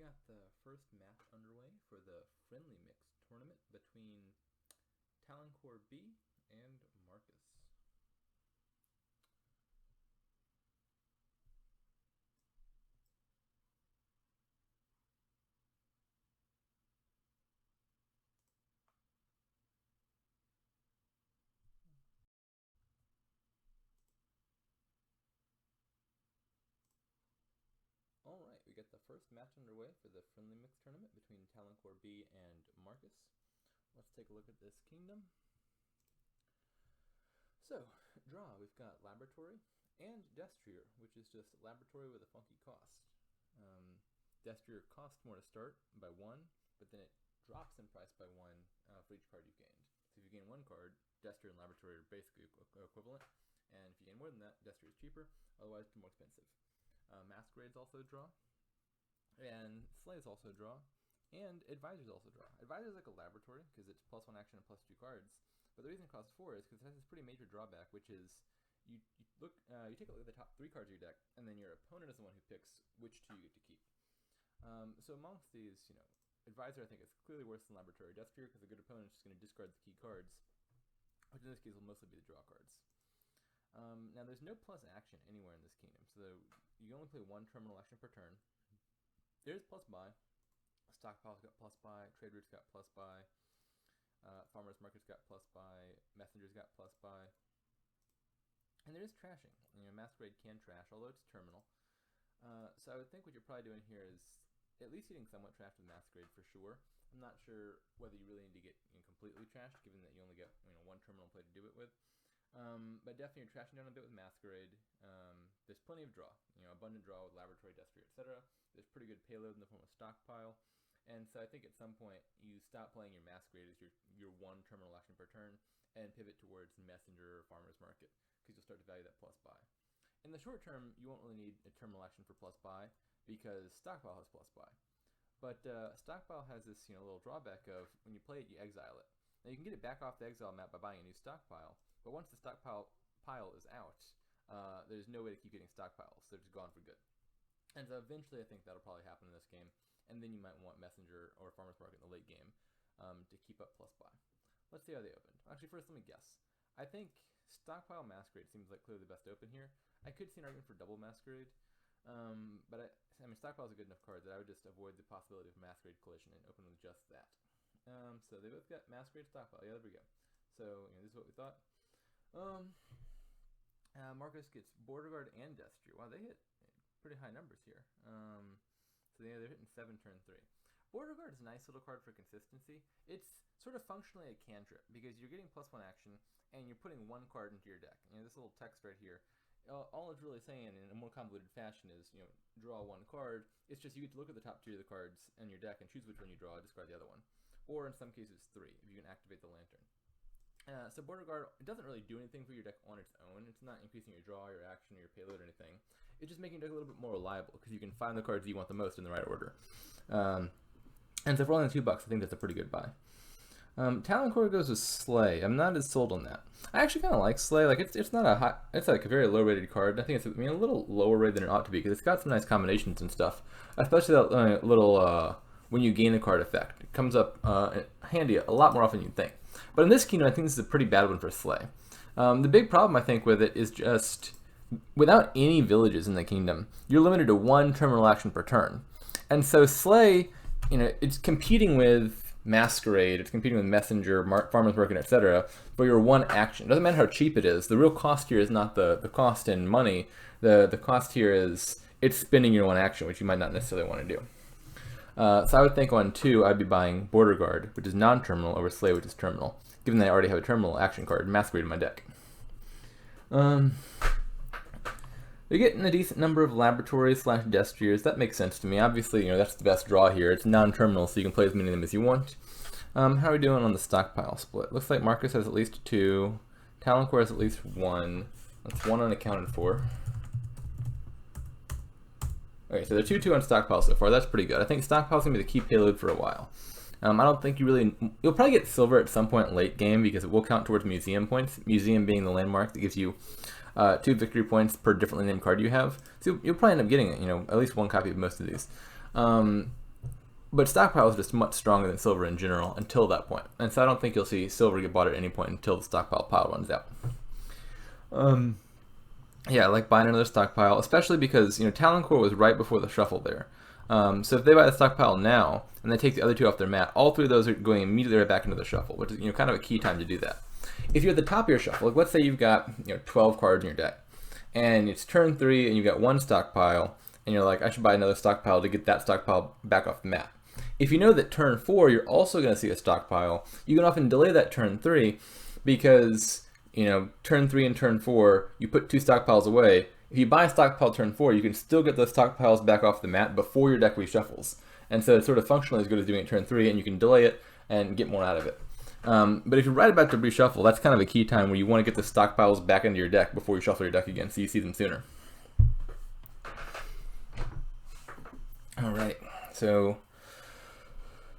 got the first match underway for the friendly mix tournament between TalinkorB and Marcus. Alright, we get the first match underway for the friendly mix tournament between TalinkorB and Marcus. Let's take a look at this kingdom. So, draw, we've got Laboratory and Destrier, which is just Laboratory with a funky cost. Destrier costs more to start by 1, but then it drops in price by 1 for each card you've gained. So if you gain 1 card, Destrier and Laboratory are basically equivalent, and if you gain more than that, Destrier is cheaper, otherwise it's more expensive. Masquerade's also a draw, and Slay's also a draw, and Advisor's also a draw. Advisor's like a Laboratory, because it's +1 action and +2 cards, but the reason it costs 4 is because it has this pretty major drawback, which is you take a look at the top 3 cards of your deck, and then your opponent is the one who picks which 2 you get to keep. So amongst these, Advisor I think is clearly worse than Laboratory. Destrier, because a good opponent is just going to discard the key cards, which in this case will mostly be the draw cards. Now there's no plus action anywhere in this kingdom, so you can only play 1 terminal action per turn. There's plus buy. Stockpile's got plus buy. Trade Route's got plus buy. Farmer's Market's got plus buy. Messenger's got plus buy. And there is trashing. Masquerade can trash, although it's terminal. So I would think what you're probably doing here is at least getting somewhat trashed with Masquerade for sure. I'm not sure whether you really need to get completely trashed, given that you only get 1 terminal play to do it with. But definitely you're trashing down a bit with Masquerade. There's plenty of draw, abundant draw with Laboratory, Destrier, etc. There's pretty good payload in the form of Stockpile. And so I think at some point you stop playing your Masquerade as your 1 terminal action per turn and pivot towards Messenger or Farmer's Market, because you'll start to value that plus buy. In the short term, you won't really need a terminal action for plus buy because Stockpile has plus buy. But Stockpile has this little drawback of when you play it, you exile it. Now you can get it back off the exile map by buying a new Stockpile, but once the Stockpile is out, there's no way to keep getting Stockpiles. They're just gone for good. And so eventually I think that'll probably happen in this game, and then you might want Messenger or Farmer's Market in the late game to keep up plus buy. Let's see how they opened. Actually, first let me guess. I think Stockpile Masquerade seems like clearly the best open here. I could see an argument for double Masquerade, but I mean Stockpile is a good enough card that I would just avoid the possibility of Masquerade collision and open with just that. So they both got Masquerade, Stockpile. Yeah, there we go. So this is what we thought. Marcus gets Border Guard and Destrier. Wow, they hit pretty high numbers here. So they're hitting 7 turn 3. Border Guard is a nice little card for consistency. It's sort of functionally a cantrip because you're getting +1 action and you're putting 1 card into your deck. This little text right here, all it's really saying in a more convoluted fashion is, draw 1 card. It's just you get to look at the top 2 of the cards in your deck and choose which one you draw, discard the other one. Or in some cases 3, if you can activate the Lantern. So Border Guard, it doesn't really do anything for your deck on its own. It's not increasing your draw, your action, or your payload, or anything. It's just making your deck a little bit more reliable, because you can find the cards you want the most in the right order. And so for only $2, I think that's a pretty good buy. Talinkor goes with Slay. I'm not as sold on that. I actually kind of like Slay. Like it's not a high, it's like a very low rated card. I think it's a little lower rated than it ought to be, because it's got some nice combinations and stuff. Especially that little when you gain a card effect. It comes up handy a lot more often than you'd think. But in this kingdom, I think this is a pretty bad one for Slay. The big problem, I think, with it is just, without any villages in the kingdom, you're limited to 1 terminal action per turn. And so Slay, it's competing with Masquerade, it's competing with Messenger, Farmer's Market, etc. for your 1 action. It doesn't matter how cheap it is. The real cost here is not the cost in money. The cost here is it's spending your 1 action, which you might not necessarily want to do. So I would think on 2, I'd be buying Border Guard, which is non-terminal, over Slay, which is terminal, given that I already have a terminal action card, Masquerade, in my deck. They're getting a decent number of Laboratories / Destriers. That makes sense to me. Obviously, that's the best draw here. It's non-terminal, so you can play as many of them as you want. How are we doing on the Stockpile split? Looks like Marcus has at least 2. Talinkor has at least 1. That's 1 unaccounted for. Okay, so they're 2-2 on Stockpile so far. That's pretty good. I think Stockpile's going to be the key payload for a while. I don't think you'll probably get silver at some point late game because it will count towards museum points. Museum being the landmark that gives you 2 victory points per differently named card you have. So you'll probably end up getting at least 1 copy of most of these. but stockpile is just much stronger than silver in general until that point. And so I don't think you'll see silver get bought at any point until the stockpile pile runs out. Yeah, I like buying another stockpile, especially because, TalinkorB was right before the shuffle there. So if they buy the stockpile now, and they take the other two off their mat, all three of those are going immediately right back into the shuffle, which is, kind of a key time to do that. If you're at the top of your shuffle, like let's say you've got, 12 cards in your deck, and it's turn 3 and you've got one stockpile, and you're like, I should buy another stockpile to get that stockpile back off the mat. If you know that turn 4, you're also going to see a stockpile, you can often delay that turn 3 because, turn 3 and turn 4, you put 2 stockpiles away. If you buy a stockpile turn 4, you can still get those stockpiles back off the mat before your deck reshuffles. And so it's sort of functionally as good as doing it turn 3, and you can delay it and get more out of it. But if you're right about to reshuffle, that's kind of a key time where you want to get the stockpiles back into your deck before you shuffle your deck again, so you see them sooner. Alright, so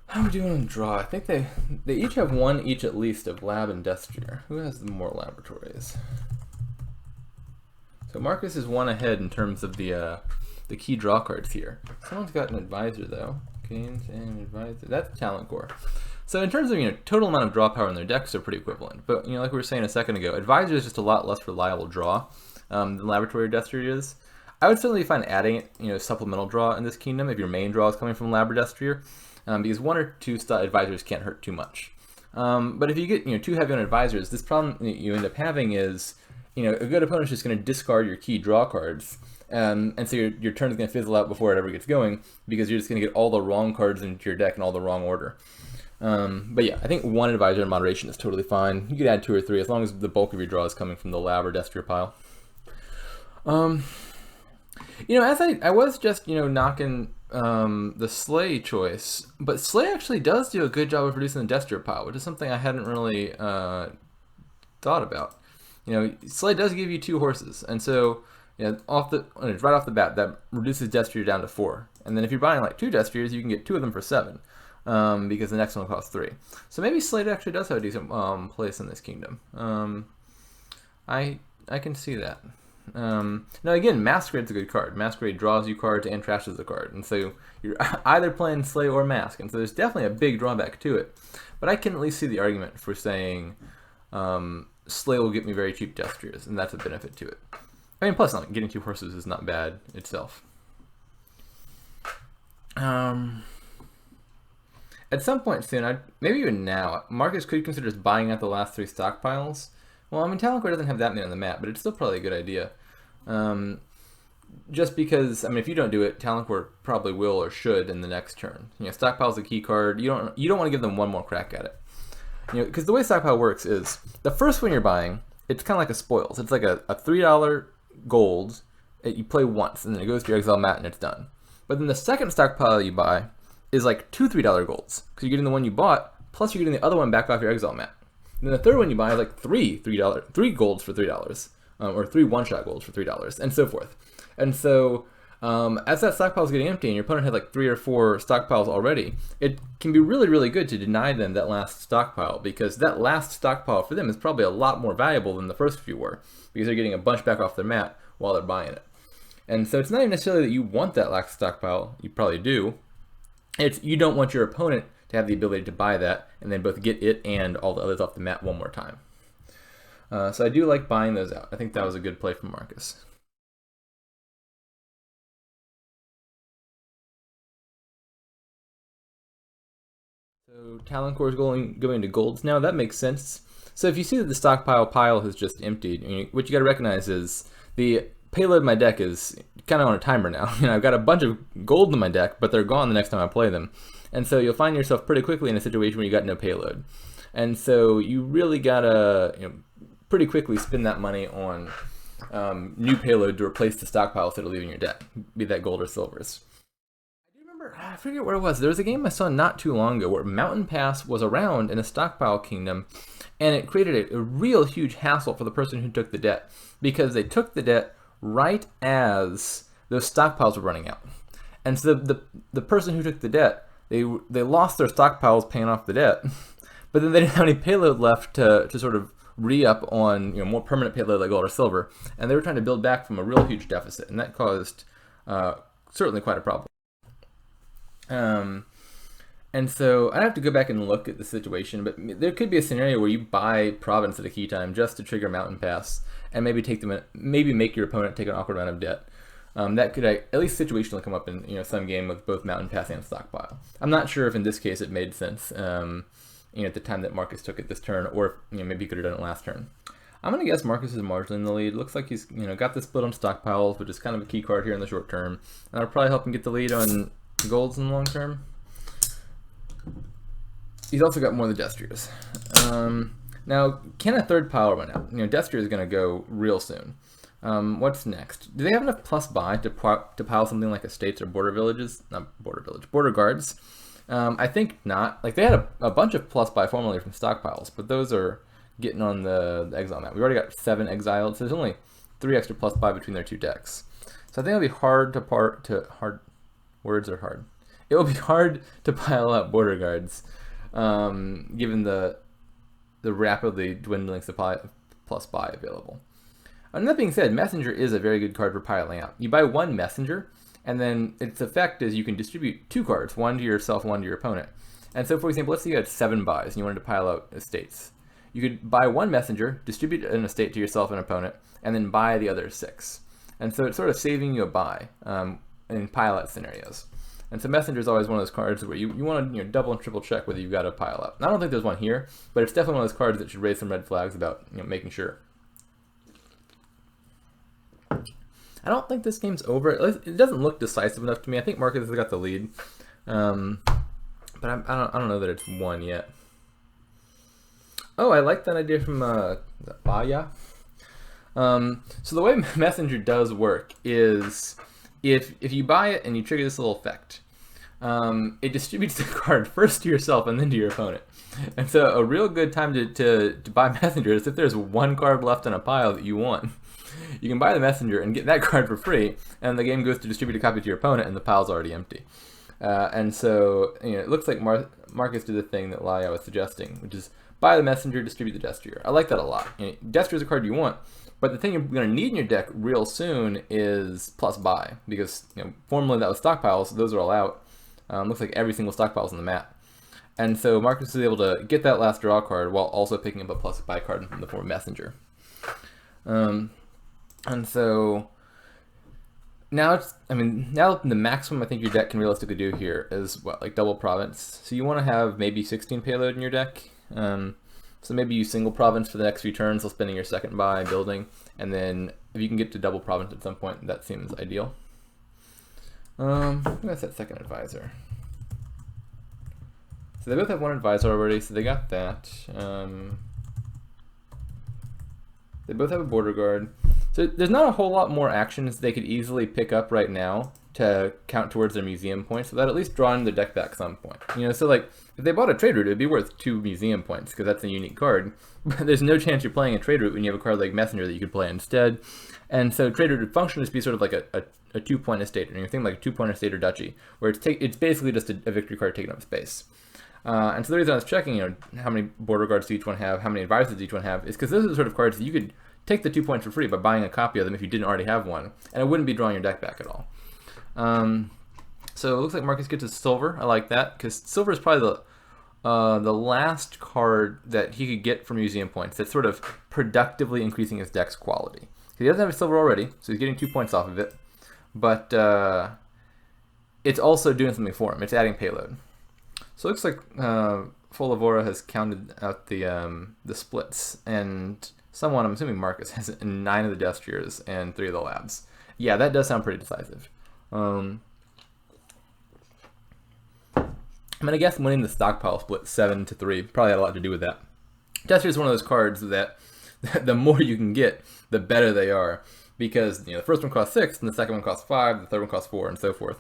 how are we doing on draw? I think they each have one each at least of lab and destrier. Who has the more laboratories? So Marcus is one ahead in terms of the key draw cards here. Someone's got an advisor though. Games and advisor. That's TalinkorB. So in terms of total amount of draw power in their decks are pretty equivalent. But like we were saying a second ago, advisor is just a lot less reliable draw than laboratory or destrier is. I would certainly find adding supplemental draw in this kingdom if your main draw is coming from lab or destrier, because one or two advisors can't hurt too much. But if you get too heavy on advisors, this problem that you end up having is a good opponent is just going to discard your key draw cards, and so your turn is going to fizzle out before it ever gets going because you're just going to get all the wrong cards into your deck in all the wrong order. But yeah, I think one advisor in moderation is totally fine. You could add 2 or 3 as long as the bulk of your draw is coming from the lab or destrier pile. As I was just knocking the Slay choice, but Slay actually does do a good job of reducing the destrier pile, which is something I hadn't really thought about. Slay does give you 2 horses, and so right off the bat that reduces destrier down to 4. And then if you're buying like 2 destriers, you can get 2 of them for 7, because the next one will cost 3. So maybe Slay actually does have a decent place in this kingdom. I can see that. Now again, Masquerade's a good card. Masquerade draws you cards and trashes a card, and so you're either playing Slay or Mask, and so there's definitely a big drawback to it. But I can at least see the argument for saying Slay will get me very cheap destriers, and that's a benefit to it. I mean, plus getting 2 horses is not bad itself. At some point soon, maybe even now, Marcus could consider just buying out the last 3 stockpiles. Well, I mean, TalinkorB doesn't have that many on the map, but it's still probably a good idea. Just because, I mean, if you don't do it, TalinkorB probably will or should in the next turn. Stockpile's a key card. You don't want to give them one more crack at it. Because the way stockpile works is the first one you're buying, it's kind of like a spoils. It's like a $3 gold. You play once, and then it goes to your exile mat, and it's done. But then the second stockpile you buy is like 2 $3 golds, because you're getting the one you bought, plus you're getting the other one back off your exile mat. And then the third one you buy is like 3 golds for $3, or 3 one-shot golds for $3, and so forth. And so as that stockpile is getting empty and your opponent had like 3 or 4 stockpiles already, it can be really, really good to deny them that last stockpile, because that last stockpile for them is probably a lot more valuable than the first few were, because they're getting a bunch back off their mat while they're buying it. And so it's not even necessarily that you want that last stockpile, you probably do. It's you don't want your opponent to have the ability to buy that and then both get it and all the others off the mat one more time. So I do like buying those out. I think that was a good play from Marcus. So TalinkorB is going to golds now. That makes sense. So if you see that the stockpile pile has just emptied, what you got to recognize is the payload in my deck is kind of on a timer now. I've got a bunch of gold in my deck, but they're gone the next time I play them. And so you'll find yourself pretty quickly in a situation where you got no payload. And so you really gotta pretty quickly spend that money on new payload to replace the stockpiles that are leaving your deck, be that gold or silvers. I do remember, I forget where it was. There was a game I saw not too long ago where Mountain Pass was around in a stockpile kingdom, and it created a real huge hassle for the person who took the debt, because they took the debt right as those stockpiles were running out. And so the person who took the debt, they lost their stockpiles paying off the debt, but then they didn't have any payload left to sort of re-up on more permanent payload like gold or silver, and they were trying to build back from a real huge deficit, and that caused certainly quite a problem. And so I'd have to go back and look at the situation, but there could be a scenario where you buy Province at a key time just to trigger Mountain Pass, and maybe maybe make your opponent take an awkward amount of debt. That could at least situationally come up in some game with both Mountain Pass and Stockpile. I'm not sure if in this case it made sense at the time that Marcus took it this turn, or if maybe he could have done it last turn. I'm gonna guess Marcus is marginally in the lead. Looks like he's got this split on Stockpiles, which is kind of a key card here in the short term, and that'll probably help him get the lead on golds in the long term. He's also got more of the Destriers. Now, can a third pile run out? Destrier is going to go real soon. What's next? Do they have enough plus buy to pile something like estates or border villages? Not border village, border guards. I think not. Like, they had a bunch of plus buy formerly from stockpiles, but those are getting on the exile map. We already got 7 exiled, so there's only 3 extra plus buy between their 2 decks. So I think it'll be hard words are hard. It will be hard to pile up border guards, given the rapidly dwindling supply of plus buy available. And that being said, Messenger is a very good card for piling out. You buy 1 Messenger, and then its effect is you can distribute 2 cards, 1 to yourself, 1 to your opponent. And so, for example, let's say you had 7 buys and you wanted to pile out estates. You could buy 1 Messenger, distribute an estate to yourself and opponent, and then buy the other 6. And so it's sort of saving you a buy in pile out scenarios. And so Messenger is always one of those cards where you want to double and triple check whether you've got a pile up. I don't think there's one here, but it's definitely one of those cards that should raise some red flags about making sure. I don't think this game's over. It doesn't look decisive enough to me. I think Marcus has got the lead, but I don't know that it's won yet. Oh, I like that idea from Baya. So the way Messenger does work is if you buy it and you trigger this little effect, it distributes the card first to yourself and then to your opponent. And so a real good time to buy Messenger is if there's 1 card left in a pile that you want. You can buy the Messenger and get that card for free, and the game goes to distribute a copy to your opponent and the pile's already empty. And so it looks like Marcus did the thing that Laya was suggesting, which is buy the Messenger, distribute the Destrier. I like that a lot. Destrier is a card you want, but the thing you're going to need in your deck real soon is plus buy, because formerly that was stockpiles, so those are all out. Looks like every single stockpile is on the mat. And so Marcus is able to get that last draw card while also picking up a plus buy card in the form of Messenger. And so now now the maximum I think your deck can realistically do here is what, like double Province. So you want to have maybe 16 payload in your deck. So maybe you single Province for the next few turns while spending your second buy building, and then if you can get to double Province at some point, that seems ideal. That's that second advisor. So they both have 1 advisor already, so they got that. They both have a border guard. So there's not a whole lot more actions they could easily pick up right now to count towards their museum points, so that at least draw in their deck back some point. So like if they bought a trade route, it'd be worth 2 museum points because that's a unique card. But there's no chance you're playing a trade route when you have a card like Messenger that you could play instead. And so trade route would function to be sort of like a 2-point estate, or anything like a 2-point estate or duchy, where it's basically just a victory card taking up space. And so the reason I was checking, how many border guards do each one have, how many advisors do each one have, is because those are the sort of cards that you could take the 2 points for free by buying a copy of them if you didn't already have one, and it wouldn't be drawing your deck back at all. So it looks like Marcus gets his silver. I like that, because silver is probably the last card that he could get from museum points that's sort of productively increasing his deck's quality. He doesn't have a silver already, so he's getting 2 points off of it, but it's also doing something for him. It's adding payload. So it looks like Folavora has counted out the splits, and someone, I'm assuming Marcus, has 9 of the Destriers and 3 of the labs. Yeah, that does sound pretty decisive. I'm gonna guess winning the stockpile split 7-3 probably had a lot to do with that. Destrier is one of those cards that the more you can get, the better they are, because the first one costs 6, and the second one costs 5, the third one costs 4, and so forth.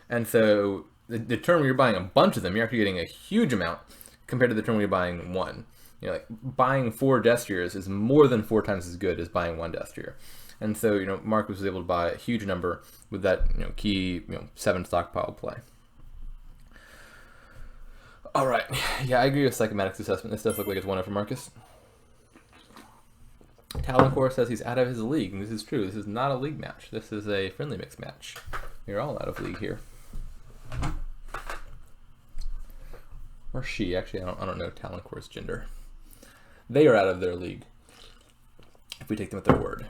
And so the turn where you're buying a bunch of them, you're actually getting a huge amount compared to the turn where you're buying 1. Like buying 4 Destriers is more than 4 times as good as buying 1 Destrier. And so, Marcus was able to buy a huge number with that, key, 7 stockpile play. All right. Yeah, I agree with Psychomatic's assessment. This does look like it's 1-0 for Marcus. TalinkorB says he's out of his league, and this is true. This is not a league match. This is a friendly mix match. You're all out of league here. Or she, actually, I don't know Talinkor's gender. They are out of their league, if we take them at their word.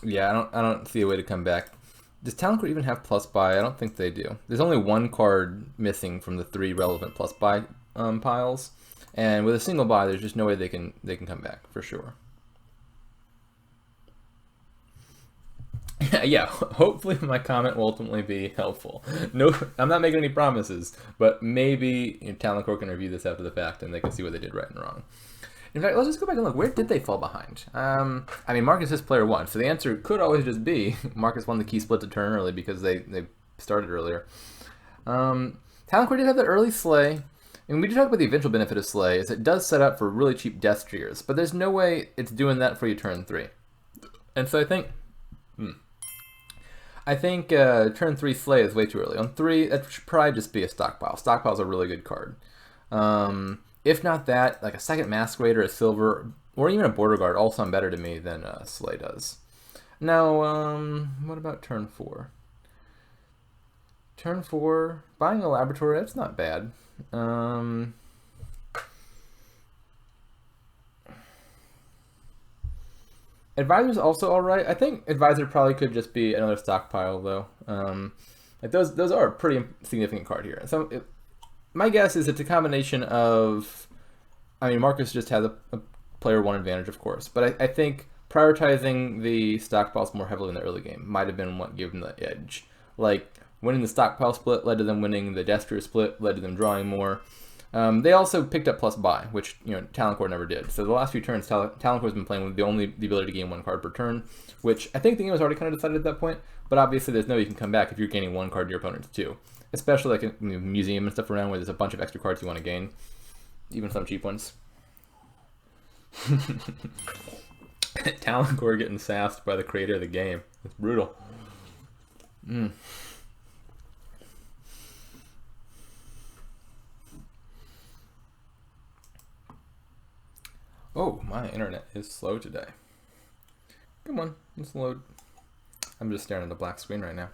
Yeah, I don't see a way to come back. Does Talinkor even have plus buy? I don't think they do. There's only one card missing from the 3 relevant plus buy piles, and with a single buy, there's just no way they can come back for sure. Yeah, hopefully my comment will ultimately be helpful. No, I'm not making any promises, but maybe Talinkor can review this after the fact and they can see what they did right and wrong. In fact, let's just go back and look. Where did they fall behind? I mean, Markus is player 1, so the answer could always just be Markus won the key split to turn early because they started earlier. Talinkor did have that early Slay. And we did talk about the eventual benefit of Slay, is it does set up for really cheap Death Triggers, but there's no way it's doing that for you turn 3. And so I think turn 3 Slay is way too early. On 3, that should probably just be a stockpile. Stockpile's a really good card. If not that, like a second Masquerade or a Silver, or even a Border Guard all sound better to me than Slay does. Now, what about turn 4? Turn 4, buying a Laboratory, that's not bad. Advisor's also alright. I think Advisor probably could just be another stockpile, though. Like those are a pretty significant card here. So my guess is it's a combination of, I mean, Markus just has a player 1 advantage, of course, but I think prioritizing the stockpiles more heavily in the early game might have been what gave them the edge. Like, winning the stockpile split led to them winning the Destrier split, led to them drawing more. They also picked up plus buy, which Talinkor never did. So the last few turns, Talinkor's been playing with the ability to gain 1 card per turn, which I think the game was already kind of decided at that point. But obviously, there's no way you can come back if you're gaining 1 card to your opponent's 2, especially like in the museum and stuff around where there's a bunch of extra cards you want to gain, even some cheap ones. Talinkor getting sassed by the creator of the game. It's brutal. Oh, my internet is slow today. Come on, let's load. I'm just staring at the black screen right now.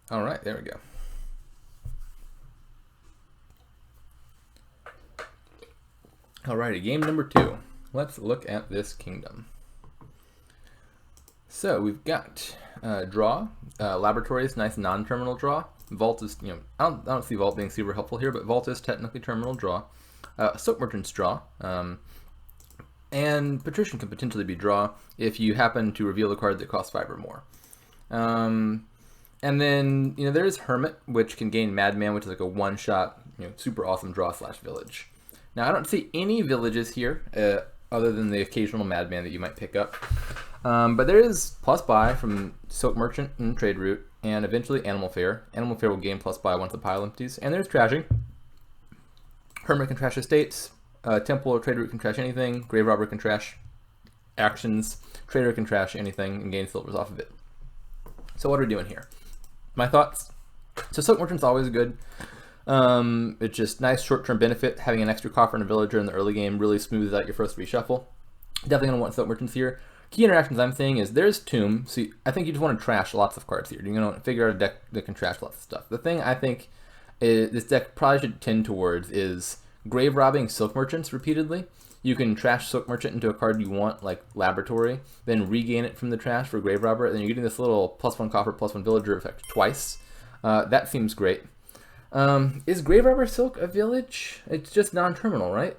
All right, there we go. Alrighty, game number 2. Let's look at this kingdom. So we've got draw. Laboratory is nice non-terminal draw. Vault is, I don't see Vault being super helpful here, but Vault is technically terminal draw. Silk Merchant's draw. And Patrician can potentially be draw if you happen to reveal a card that costs 5 or more. And then, there is Hermit, which can gain Madman, which is like a one-shot, super awesome draw / village. Now, I don't see any villages here, other than the occasional Madman that you might pick up. But there is plus buy from Silk Merchant and Trade Route, and eventually Animal Fair. Animal Fair will gain plus buy once the pile empties. And there's trashing. Hermit can trash estates. Temple or Trade Route can trash anything. Grave Robber can trash actions. Trader can trash anything and gain silvers off of it. So what are we doing here? My thoughts. So Silk Merchant's always good. It's just nice short-term benefit. Having an extra coffer and a villager in the early game really smooths out your first reshuffle. Definitely going to want Silk Merchants here. Key interactions I'm saying is there's Tomb, so I think you just want to trash lots of cards here. You're going to figure out a deck that can trash lots of stuff. The thing I think this deck probably should tend towards is grave robbing Silk Merchants repeatedly. You can trash Silk Merchant into a card you want, like Laboratory, then regain it from the trash for Grave Robber, and then you're getting this little +1 coffer, +1 villager effect twice. That seems great. Is Grave Robber Silk a village? It's just non-terminal, right?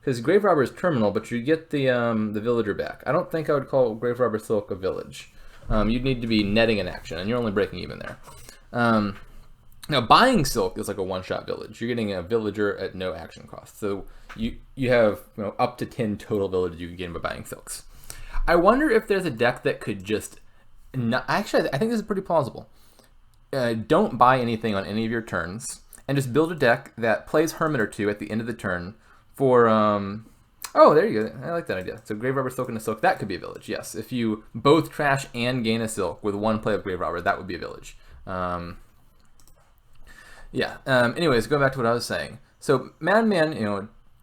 Because Grave Robber is terminal, but you get the villager back. I don't think I would call Grave Robber Silk a village. You'd need to be netting an action, and you're only breaking even there. Now, buying Silk is like a one-shot village. You're getting a villager at no action cost. So you have up to 10 total villages you can gain by buying Silks. I wonder if there's a deck that could just... Actually, I think this is pretty plausible. Don't buy anything on any of your turns, and just build a deck that plays Hermit or 2 at the end of the turn for... Oh, there you go. I like that idea. So Grave Robber, Silk, and a Silk, that could be a village, yes. If you both trash and gain a Silk with one play of Grave Robber, that would be a village. Yeah. Anyways, going back to what I was saying. So Madman,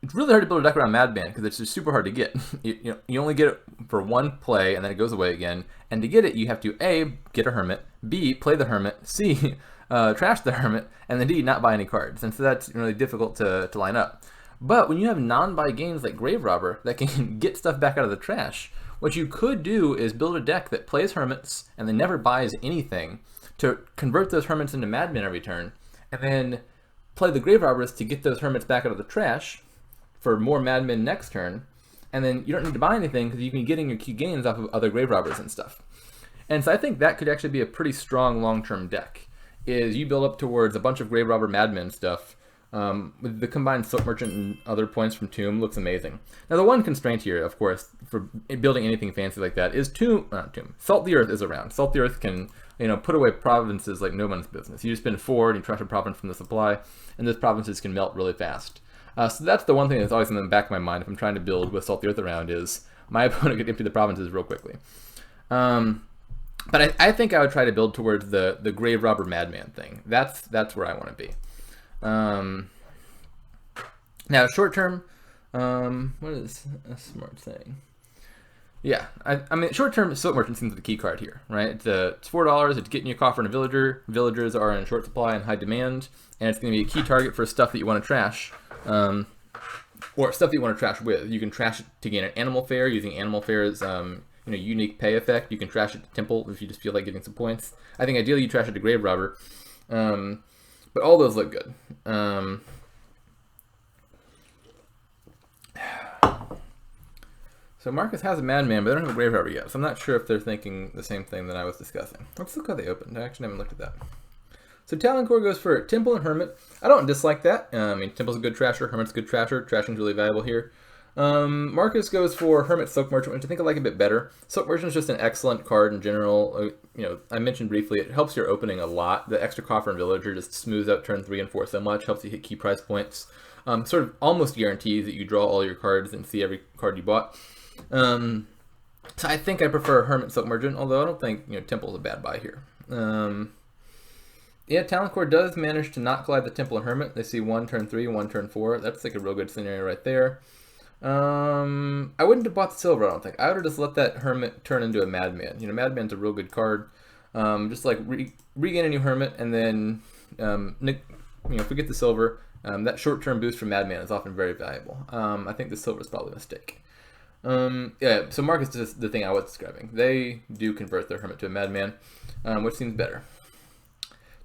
it's really hard to build a deck around Madman because it's just super hard to get. You only get it for one play and then it goes away again. And to get it, you have to A, get a Hermit, B, play the Hermit, C, trash the Hermit, and then D, not buy any cards. And so that's really difficult to line up. But when you have non-buy games like Grave Robber that can get stuff back out of the trash, what you could do is build a deck that plays Hermits and then never buys anything to convert those Hermits into Madmen every turn, and then play the Grave Robbers to get those Hermits back out of the trash for more Madmen next turn, and then you don't need to buy anything because you can be getting your key gains off of other Grave Robbers and stuff. And so I think that could actually be a pretty strong long-term deck, is you build up towards a bunch of Grave Robber Madmen stuff. With the combined Silk Merchant and other points from Tomb looks amazing. Now the one constraint here, of course, for building anything fancy like that is Salt the Earth is around. Salt the Earth can, put away provinces like no one's business. You just spend 4 and you trash a province from the supply, and those provinces can melt really fast. So that's the one thing that's always in the back of my mind if I'm trying to build with Salt the Earth around, is my opponent could empty the provinces real quickly. But I think I would try to build towards the Grave Robber Madman thing. That's where I want to be. Now short term, what is a smart saying? Yeah, I mean short term Silk Merchant seems like the key card here, right? It's $4. It's getting you a coffer and a villager. Villagers are in short supply and high demand, and it's going to be a key target for stuff that you want to trash, or stuff that you want to trash with. You can trash it to gain an Animal Fair using Animal Fair's unique pay effect. You can trash it to Temple if you just feel like getting some points. I think ideally you trash it to Grave Robber. But all those look good. So Marcus has a Madman, but they don't have a Grave Robber yet. So I'm not sure if they're thinking the same thing that I was discussing. Let's look how they opened. I actually haven't looked at that. So TalinkorB goes for Temple and Hermit. I don't dislike that. I mean, Temple's a good trasher. Hermit's a good trasher. Trashing's really valuable here. Marcus goes for Hermit Silk Merchant, which I think I like a bit better. Silk Merchant is just an excellent card in general. I mentioned briefly, it helps your opening a lot. The extra coffer and villager just smooths out turn 3 and 4 so much, helps you hit key price points. Sort of almost guarantees that you draw all your cards and see every card you bought. So I think I prefer Hermit Silk Merchant, although I don't think Temple's a bad buy here. Yeah, TalinkorB does manage to not collide the Temple and Hermit. They see 1 turn 3, 1 turn 4. That's like a real good scenario right there. I wouldn't have bought the silver, I don't think. I would have just let that Hermit turn into a Madman. Madman's a real good card. Just like regain a new Hermit, and then if we get the silver, that short-term boost from Madman is often very valuable. I think the silver is probably a mistake. Yeah, so Marcus is the thing I was describing. They do convert their Hermit to a Madman, which seems better.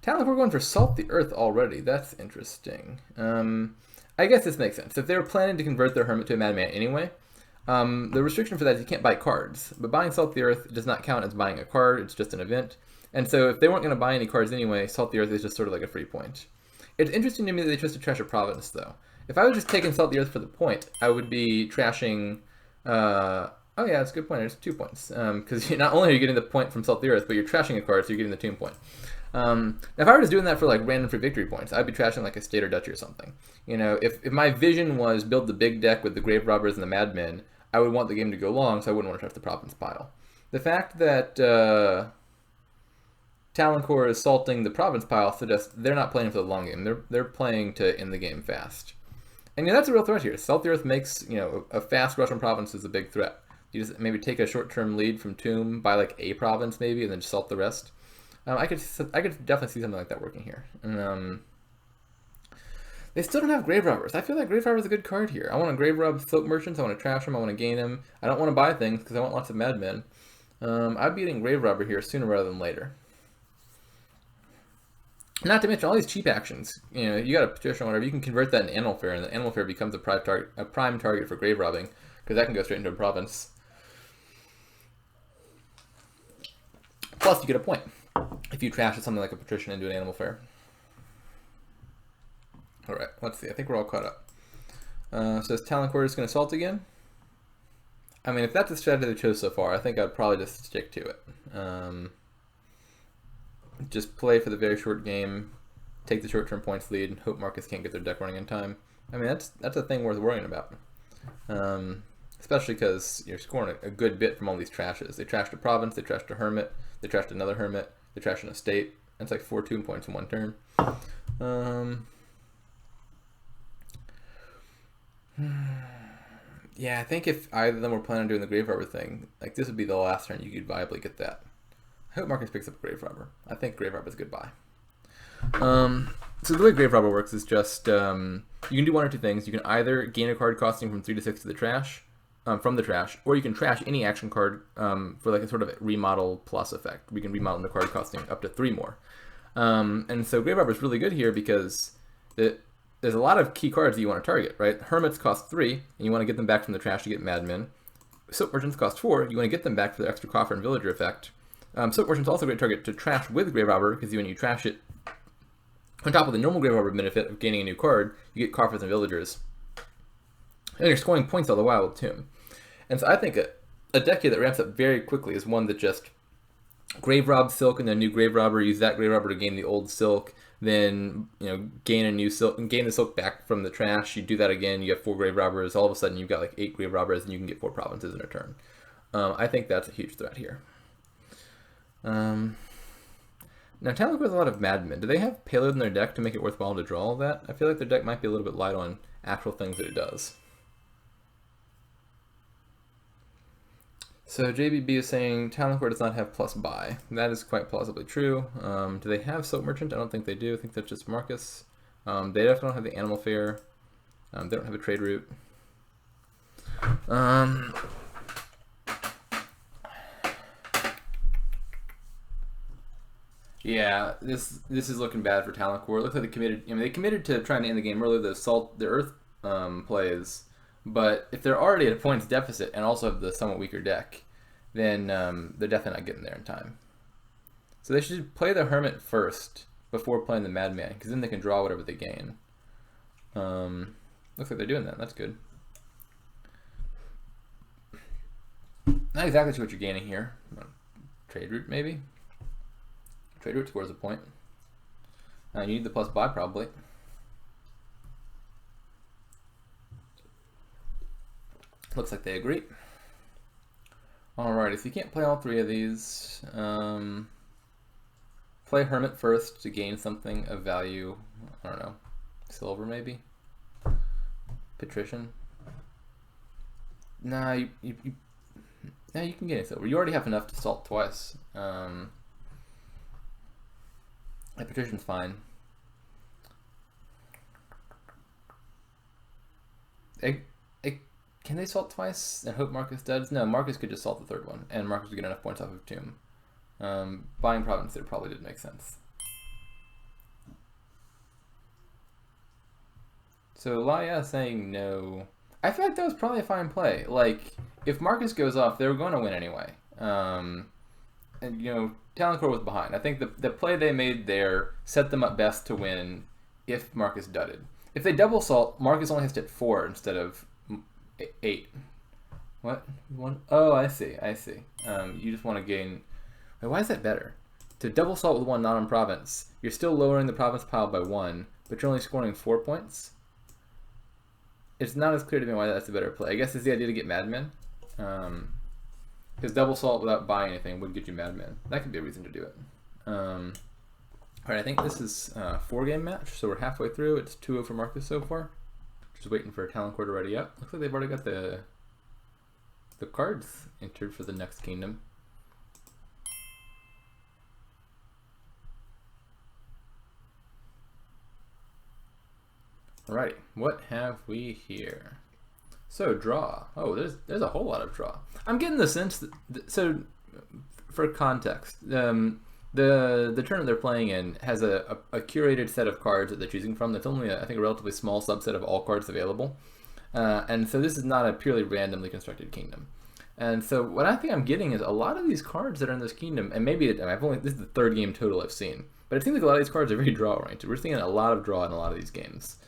TalinkorB going for Salt the Earth already. That's interesting. I guess this makes sense. If they were planning to convert their Hermit to a Madman anyway, the restriction for that is you can't buy cards. But buying Salt the Earth does not count as buying a card. It's just an event. And so if they weren't going to buy any cards anyway, Salt the Earth is just sort of like a free point. It's interesting to me that they chose to trash a province, though. If I was just taking Salt the Earth for the point, I would be trashing... oh yeah, that's a good point. There's 2 points. Because not only are you getting the point from Salt the Earth, but you're trashing a card, so you're getting the tomb point. If I were just doing that for like random free victory points, I'd be trashing like a State or Duchy or something. If my vision was build the big deck with the Grave Robbers and the Madmen, I would want the game to go long, so I wouldn't want to trash the province pile. The fact that TalinkorB is salting the province pile suggests they're not playing for the long game. They're playing to end the game fast. And that's a real threat here. Salt the Earth makes a fast rush on provinces a big threat. You just maybe take a short-term lead from Tomb, buy like a province maybe, and then just salt the rest. I could definitely see something like that working here. And, they still don't have Grave Robbers. I feel like Grave Robber is a good card here. I want to Grave Rob Silk Merchants. I want to trash them. I want to gain them. I don't want to buy things because I want lots of Madmen. I'd be getting Grave Robber here sooner rather than later. Not to mention all these cheap actions. You got a petition or whatever. You can convert that into Animal Fair, and the Animal Fair becomes a prime target for grave robbing because that can go straight into a province. Plus, you get a point if you trash something like a patrician into an Animal Fair. All right, let's see. I think we're all caught up. So is TalinkorB just going to salt again? I mean, if that's the strategy they chose so far, I think I'd probably just stick to it. Just play for the very short game, take the short-term points lead, hope Marcus can't get their deck running in time. I mean, that's a thing worth worrying about. Especially because you're scoring a good bit from all these trashes. They trashed a province, they trashed a hermit, they trashed another hermit, they trashed an estate. That's like 4 tomb points in one turn. Yeah, I think if either of them were planning on doing the Grave Robber thing, like this would be the last turn you could viably get that. I hope Marcus picks up Grave Robber. I think Grave Robber is a good buy. So the way Grave Robber works is just you can do one or two things. You can either gain a card costing from 3 to 6 to the trash, from the trash, or you can trash any action card for like a sort of remodel plus effect. We can remodel the card costing up to 3 more. And so Grave Robber is really good here because there's a lot of key cards that you want to target, right? Hermits cost 3, and you want to get them back from the trash to get Madmen. Soap Merchants cost 4, you want to get them back for the extra Coffer and Villager effect. Soap Merchants also a great target to trash with Grave Robber, because when you trash it, on top of the normal Grave Robber benefit of gaining a new card, you get Coffers and Villagers. And you're scoring points all the while with Tomb. And so I think a deck here that ramps up very quickly is one that just Grave Rob Silk and then new Grave Robber, use that Grave Robber to gain the old Silk, then gain a new Silk and gain the Silk back from the trash. You do that again, you have 4 Grave Robbers, all of a sudden you've got like 8 Grave Robbers and you can get 4 provinces in a turn. I think that's a huge threat here. Now Talonkorb has a lot of Madmen. Do they have payload in their deck to make it worthwhile to draw all that? I feel like their deck might be a little bit light on actual things that it does. So JBB is saying Talonkorb does not have plus buy. That is quite plausibly true. Do they have Soap Merchant? I don't think they do. I think that's just Marcus. They definitely don't have the Animal Fair. They don't have a trade route. Yeah, this is looking bad for Talonkorb. It looks like they committed. They committed to trying to end the game early. The Earth plays. But if they're already at a points deficit and also have the somewhat weaker deck, then they're definitely not getting there in time. So they should play the Hermit first before playing the Madman, because then they can draw whatever they gain. Looks like they're doing that. That's good. Not exactly sure what you're gaining here. Trade route, maybe? Trade route scores a point. You need the plus buy, probably. Looks like they agree. Alrighty, so you can't play all 3 of these. Play Hermit first to gain something of value. I don't know. Silver, maybe? Patrician? Nah, you can gain silver. You already have enough to salt twice. Patrician's fine. Can they salt twice and hope Marcus does? No, Marcus could just salt the 3rd one, and Marcus would get enough points off of Tomb. Buying Province there probably did make sense. So Laia saying no. I feel like that was probably a fine play. Like, if Marcus goes off, they were going to win anyway. And Talonkorb was behind. I think the play they made there set them up best to win if Marcus dudded. If they double salt, Marcus only has to hit 4 instead of 8. What? 1? Oh, I see. You just want to gain. Wait, why is that better? To double salt with 1 non province, you're still lowering the province pile by 1, but you're only scoring 4 points. It's not as clear to me why that's a better play. I guess it's the idea to get Madmen. Because double salt without buying anything would get you Madmen. That could be a reason to do it. Alright, I think this is a 4-game match, so we're halfway through. It's 2-0 for Marcus so far. Just waiting for Talonkorb to ready up. Looks like they've already got the cards entered for the next kingdom. Alrighty, what have we here? So draw. Oh, there's a whole lot of draw. I'm getting the sense that so for context, the tournament they're playing in has a curated set of cards that they're choosing from. That's only I think a relatively small subset of all cards available, and so this is not a purely randomly constructed kingdom. And so what I think I'm getting is a lot of these cards that are in this kingdom, and maybe this is the 3rd game total I've seen, but it seems like a lot of these cards are very draw oriented. We're seeing a lot of draw in a lot of these games.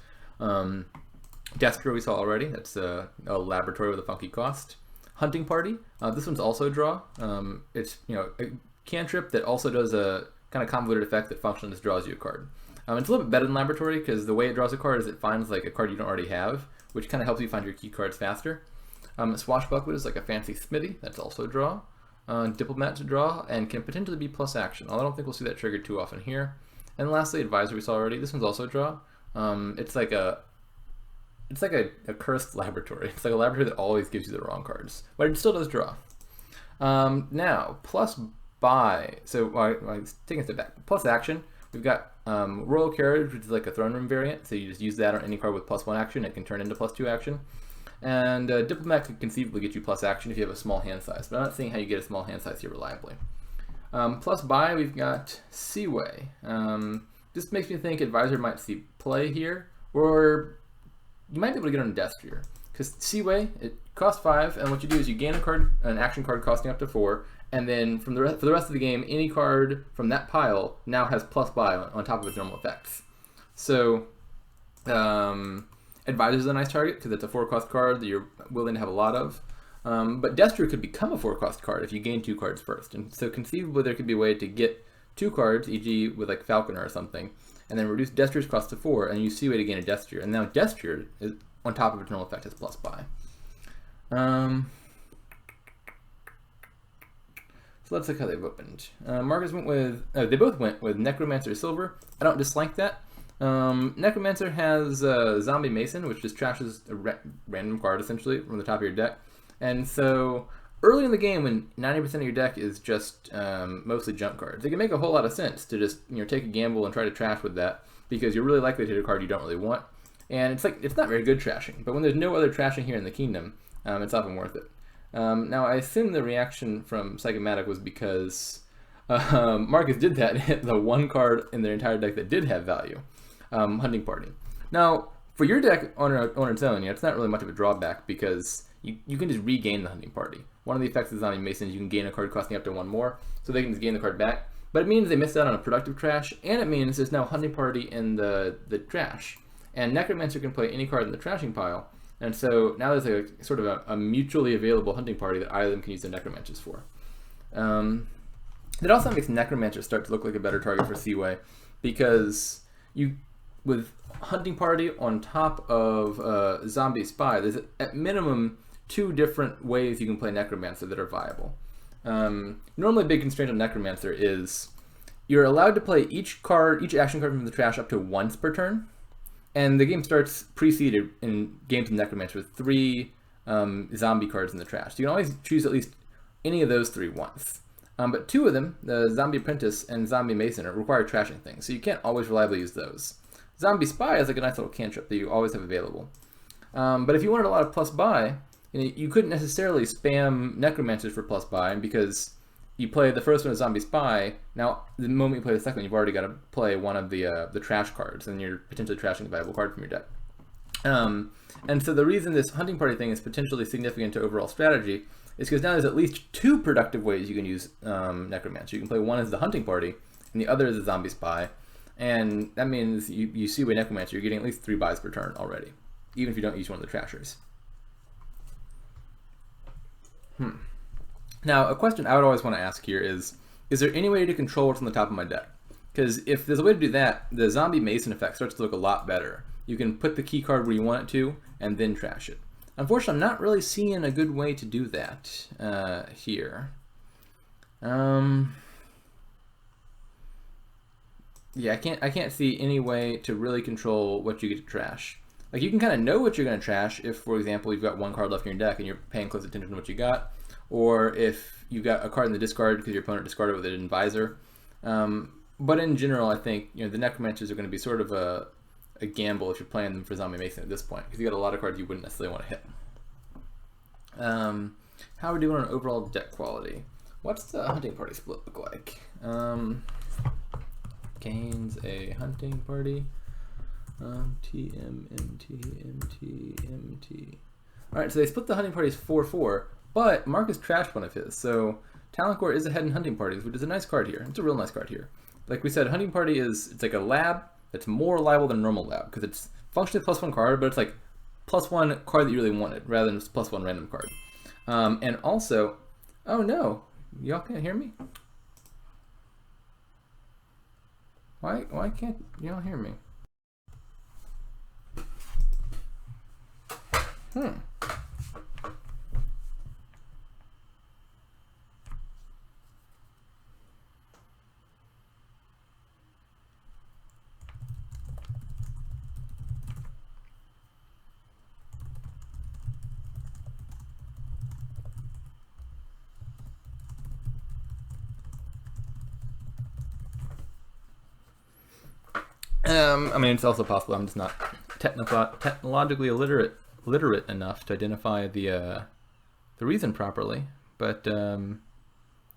Destro we saw already. That's a laboratory with a funky cost. Hunting Party. This one's also a draw. It's a cantrip that also does a kind of convoluted effect that functionally just draws you a card. It's a little bit better than Laboratory because the way it draws a card is it finds like a card you don't already have, which kind of helps you find your key cards faster. Swashbuckler is like a fancy Smithy. That's also a draw. Diplomat to draw and can potentially be plus action. Although I don't think we'll see that triggered too often here. And lastly, Advisor we saw already. This one's also a draw. It's like a cursed laboratory. It's like a laboratory that always gives you the wrong cards, but it still does draw. Now, plus buy. So taking a step back. Plus action. We've got Royal Carriage, which is like a throne room variant. So you just use that on any card with +1 action. It can turn into +2 action. And Diplomat could conceivably get you plus action if you have a small hand size, but I'm not seeing how you get a small hand size here reliably. Plus buy, we've got Seaway. This makes me think Advisor might see play here, or you might be able to get on Destrier. Because Seaway, it costs 5, and what you do is you gain a card, an action card costing up to 4, and then for the rest of the game, any card from that pile now has plus buy on top of its normal effects. So, Advisor is a nice target because it's a 4-cost card that you're willing to have a lot of. But Destrier could become a 4-cost card if you gain 2 cards first. And so conceivably there could be a way to get 2 cards, e.g. with like Falconer or something, and then reduce Destrier's cost to 4, and you see a way to gain a Destrier. And now Destrier is on top of its normal effect as plus buy. So let's look how they've opened. Marcus went with, they both went with Necromancer Silver. I don't dislike that. Necromancer has Zombie Mason, which just trashes a random card essentially from the top of your deck. And so early in the game, when 90% of your deck is just mostly junk cards, it can make a whole lot of sense to just take a gamble and try to trash with that, because you're really likely to hit a card you don't really want. And it's not very good trashing, but when there's no other trashing here in the kingdom, it's often worth it. Now I assume the reaction from Psychomatic was because Marcus did that and hit the one card in their entire deck that did have value. Hunting Party. Now, for your deck on its own, it's not really much of a drawback because you can just regain the Hunting Party. One of the effects of Zombie Mason is you can gain a card costing up to 1 more, so they can just gain the card back. But it means they missed out on a productive trash, and it means there's now Hunting Party in the trash. And Necromancer can play any card in the trashing pile, and so now there's a sort of a mutually available Hunting Party that either of them can use their Necromancers for. It also makes Necromancer start to look like a better target for Seaway, because with Hunting Party on top of Zombie Spy, there's at minimum 2 different ways you can play Necromancer that are viable. Normally a big constraint on Necromancer is you're allowed to play each action card from the trash up to once per turn, and the game starts preceded in games of Necromancer with 3 zombie cards in the trash. So you can always choose at least any of those 3 once. But 2 of them, the Zombie Apprentice and Zombie Mason, require trashing things, so you can't always reliably use those. Zombie Spy is like a nice little cantrip that you always have available. But if you wanted a lot of plus buy, you couldn't necessarily spam Necromancers for plus buy, because you play the first one as Zombie Spy. Now, the moment you play the second one, you've already got to play one of the trash cards, and you're potentially trashing a viable card from your deck. And so the reason this Hunting Party thing is potentially significant to overall strategy is because now there's at least 2 productive ways you can use Necromancer. You can play one as the Hunting Party, and the other as the Zombie Spy. And that means you see with Necromancer, you're getting at least 3 buys per turn already, even if you don't use one of the trashers. Now, a question I would always want to ask here is there any way to control what's on the top of my deck? Because if there's a way to do that, the Zombie Mason effect starts to look a lot better. You can put the key card where you want it to, and then trash it. Unfortunately, I'm not really seeing a good way to do that here. Yeah, I can't see any way to really control what you get to trash. Like, you can kind of know what you're going to trash if, for example, you've got 1 card left in your deck and you're paying close attention to what you got, or if you've got a card in the discard because your opponent discarded with an Advisor. But in general, I think the Necromancers are going to be sort of a gamble if you're playing them for Zombie Mason at this point, because you got a lot of cards you wouldn't necessarily want to hit. How are we doing on overall deck quality? What's the Hunting Party split look like? Gains a Hunting Party. TMMT. Alright, so they split the Hunting Parties 4-4, but Marcus trashed one of his, so TalinkorB is ahead in Hunting Parties, which is a nice card here. It's a real nice card here. Like we said, Hunting Party it's like a lab that's more reliable than a normal lab, because it's functionally +1 card, but it's like +1 card that you really wanted, rather than just +1 random card. And also, oh no, y'all can't hear me? Why can't y'all hear me? I mean, it's also possible I'm just not technologically literate enough to identify the reason properly. But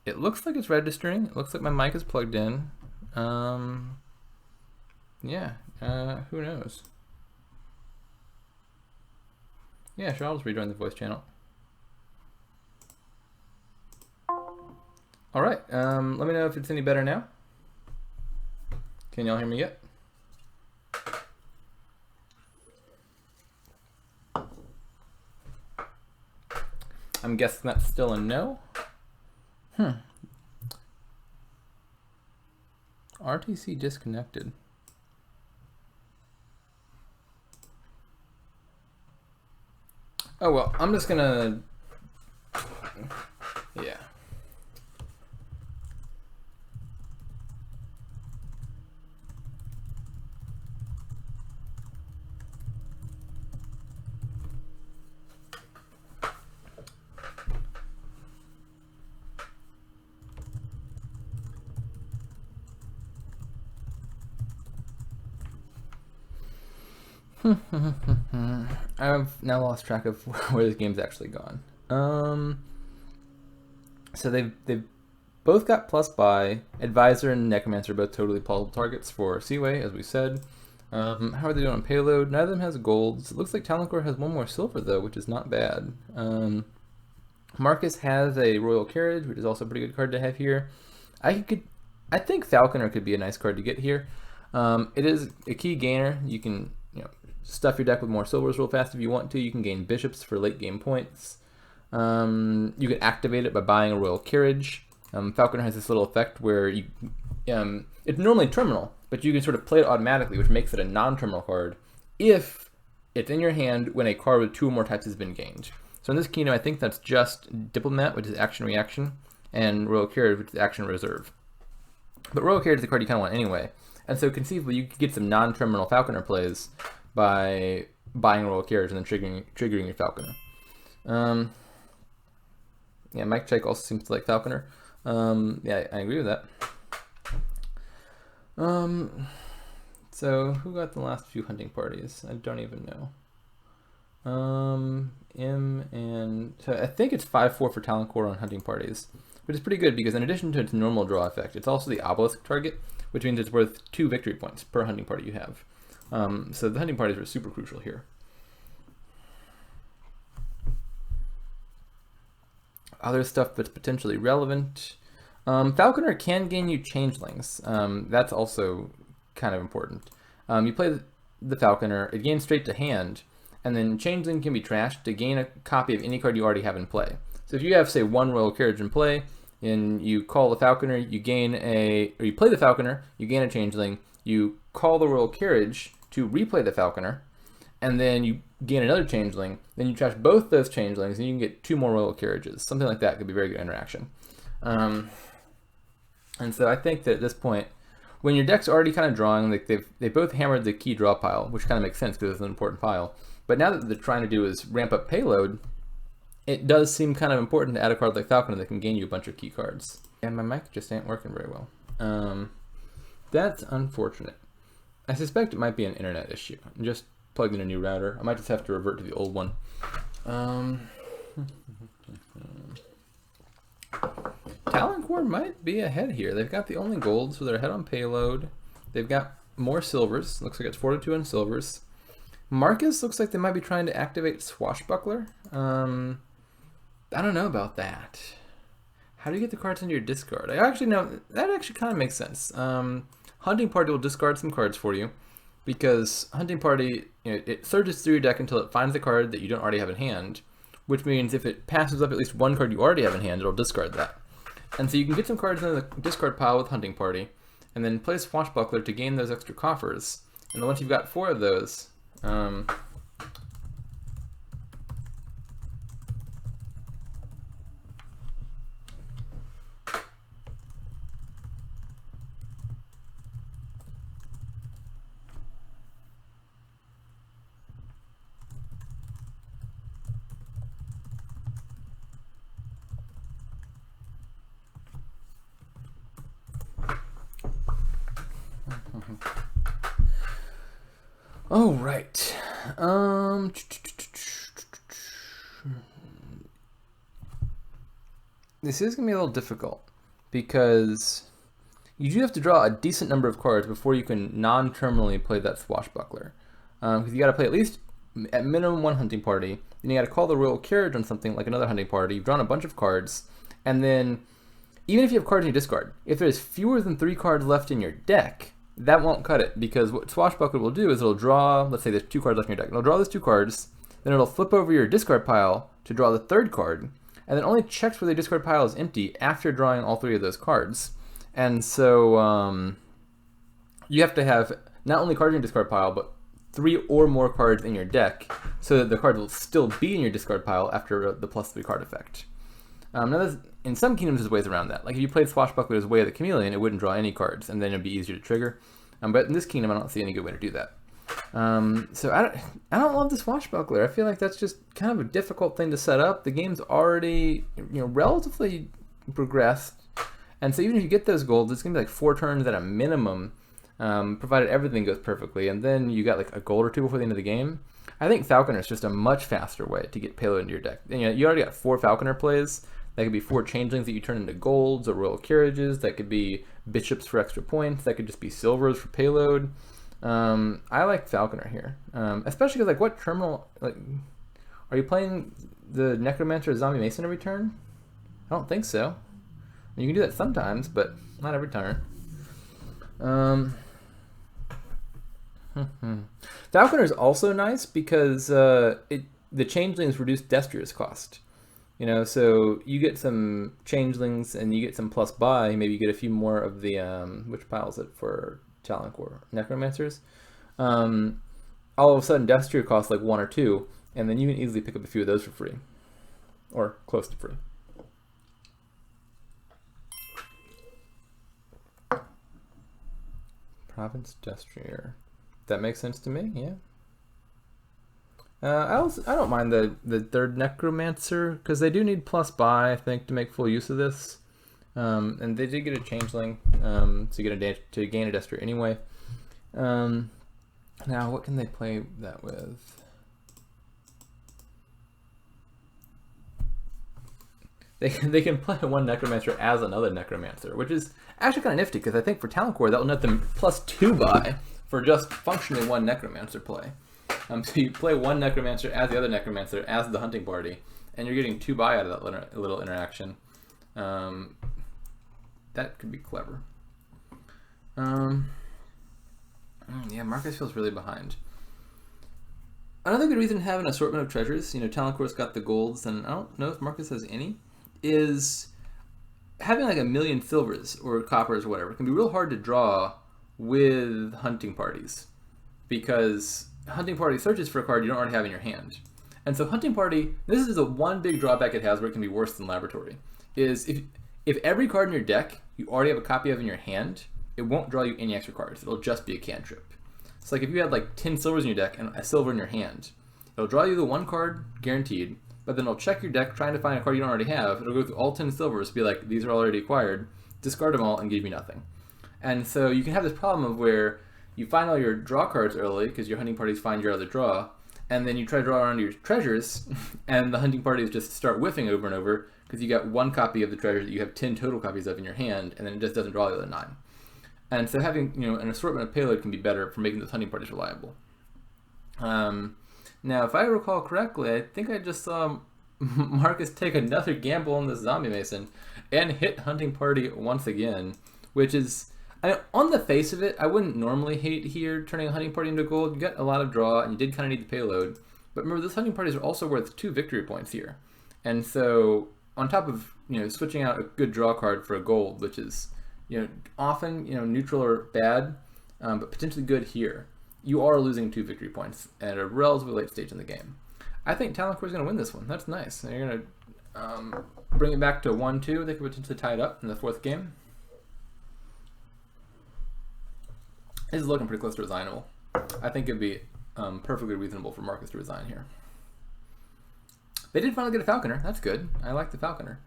it looks like it's registering. It looks like my mic is plugged in. Yeah, who knows? Yeah, sure, I'll just rejoin the voice channel. All right, let me know if it's any better now. Can y'all hear me yet? I'm guessing that's still a no. RTC disconnected. Oh well, I'm just gonna, yeah. I've now lost track of where this game's actually gone. So they've both got plus buy. Advisor and Necromancer are both totally plausible targets for Seaway, as we said. How are they doing on payload? Neither of them has golds. It looks like TalinkorB has one more silver though, which is not bad. Markus has a Royal Carriage, which is also a pretty good card to have here. I think Falconer could be a nice card to get here. It is a key gainer. You can stuff your deck with more silvers real fast if you want to. You can gain bishops for late game points. You can activate it by buying a Royal Carriage. Falconer has this little effect where you, it's normally terminal, but you can sort of play it automatically, which makes it a non-terminal card if it's in your hand when a card with 2 or more types has been gained. So in this keynote, I think that's just Diplomat, which is action reaction, and Royal Carriage, which is action reserve. But Royal Carriage is the card you kind of want anyway, and so conceivably you could get some non-terminal Falconer plays by buying a Royal Carriage and then triggering your Falconer. Yeah, Mike Check also seems to like Falconer. Yeah, I agree with that. So who got the last few hunting parties? I don't even know. So I think it's 5-4 for TalinkorB on hunting parties, which is pretty good because in addition to its normal draw effect, it's also the obelisk target, which means it's worth 2 victory points per hunting party you have. So the hunting parties are super crucial here. Other stuff that's potentially relevant. Falconer can gain you changelings. That's also kind of important. You play the Falconer, it gains straight to hand, and then changeling can be trashed to gain a copy of any card you already have in play. So if you have, say, 1 Royal Carriage in play, and you call the Falconer, you play the Falconer, you gain a changeling, you call the Royal Carriage to replay the Falconer, and then you gain another changeling, then you trash both those changelings, and you can get 2 more Royal Carriages. Something like that could be very good interaction. And so I think that at this point, when your deck's already kind of drawing, like they both hammered the key draw pile, which kind of makes sense because it's an important pile. But now that they're trying to do is ramp up payload, it does seem kind of important to add a card like Falconer that can gain you a bunch of key cards. And my mic just ain't working very well. That's unfortunate. I suspect it might be an internet issue. I just plugged in a new router. I might just have to revert to the old one. TalinkorB might be ahead here. They've got the only gold, so they're ahead on payload. They've got more silvers. Looks like it's 4-2 on silvers. Markus looks like they might be trying to activate Swashbuckler. I don't know about that. How do you get the cards into your discard? I actually know that actually kind of makes sense. Hunting Party will discard some cards for you because Hunting Party, it surges through your deck until it finds the card that you don't already have in hand, which means if it passes up at least 1 card you already have in hand, it'll discard that. And so you can get some cards in the discard pile with Hunting Party, and then play Swashbuckler to gain those extra coffers. And then once you've got 4 of those, Oh, right. This is going to be a little difficult because you do have to draw a decent number of cards before you can non-terminally play that Swashbuckler. Because you got to play at least at minimum one hunting party, then you got to call the royal carriage on something like another hunting party. You've drawn a bunch of cards, and then even if you have cards in your discard, if there's fewer than 3 cards left in your deck, that won't cut it, because what Swashbuckler will do is it'll draw, let's say there's 2 cards left in your deck, it'll draw those 2 cards, then it'll flip over your discard pile to draw the 3rd card, and then only checks whether the discard pile is empty after drawing all 3 of those cards. And so you have to have not only cards in your discard pile, but 3 or more cards in your deck, so that the cards will still be in your discard pile after the +3 card effect. Now, in some kingdoms, there's ways around that. Like if you played Swashbuckler's Way of the Chameleon, it wouldn't draw any cards, and then it'd be easier to trigger. But in this kingdom, I don't see any good way to do that. So I don't love the Swashbuckler. I feel like that's just kind of a difficult thing to set up. The game's already relatively progressed, and so even if you get those golds, it's gonna be like 4 turns at a minimum, provided everything goes perfectly, and then you got like a gold or 2 before the end of the game. I think Falconer is just a much faster way to get payload into your deck. And, you already got 4 Falconer plays. That could be 4 changelings that you turn into golds or royal carriages. That could be bishops for extra points. That could just be silvers for payload. I like Falconer here, especially because, like, what terminal, like, are you playing the Necromancer or Zombie Mason every turn? I don't think so. You can do that sometimes, but not every turn. Falconer is also nice because the changelings reduce Destria's cost. So you get some changelings and you get some plus buy. Maybe you get a few more of the which pile is it for TalinkorB? Necromancers. All of a sudden, Destria costs like 1 or 2, and then you can easily pick up a few of those for free, or close to free. Province Destria. That makes sense to me. Yeah. I don't mind the 3rd Necromancer, because they do need plus buy, I think, to make full use of this. And they did get a changeling, so you get to gain a Destria anyway. Now, what can they play that with? They can play one Necromancer as another Necromancer, which is actually kind of nifty, because I think for TalinkorB that will net them +2 buy for just functionally one Necromancer play. So you play one Necromancer as the other Necromancer as the hunting party, and you're getting 2 buy out of that little interaction. That could be clever. Yeah, Marcus feels really behind. Another good reason to have an assortment of treasures, TalinkorB's got the golds, and I don't know if Marcus has any, is having like 1,000,000 silvers or coppers or whatever can be real hard to draw with hunting parties, because hunting party searches for a card you don't already have in your hand. And so hunting party, this is the one big drawback it has where it can be worse than laboratory, is if every card in your deck you already have a copy of in your hand, it won't draw you any extra cards. It'll just be a cantrip. It's like if you had like 10 silvers in your deck and a silver in your hand, it'll draw you the 1 card guaranteed, but then it'll check your deck trying to find a card you don't already have. It'll go through all 10 silvers, be like, these are already acquired, discard them all and give you nothing. And so you can have this problem of where you find all your draw cards early because your hunting parties find your other draw, and then you try to draw around your treasures, and the hunting parties just start whiffing over and over because you got 1 copy of the treasure that you have 10 total copies of in your hand, and then it just doesn't draw the other 9. And so having an assortment of payload can be better for making those hunting parties reliable. Now, if I recall correctly, I think I just saw Marcus take another gamble on the Zombie Mason and hit hunting party once again, which is, on the face of it, I wouldn't normally hate here turning a hunting party into gold. You got a lot of draw, and you did kind of need the payload. But remember, those hunting parties are also worth 2 victory points here. And so, on top of switching out a good draw card for a gold, which is often neutral or bad, but potentially good here, you are losing 2 victory points at a relatively late stage in the game. I think TalinkorB is going to win this one. That's nice. And you're going to bring it back to 1-2. They could potentially tie it up in the 4th game. This is looking pretty close to resignable. I think it'd be perfectly reasonable for Marcus to resign here. They did finally get a Falconer. That's good. I like the Falconer.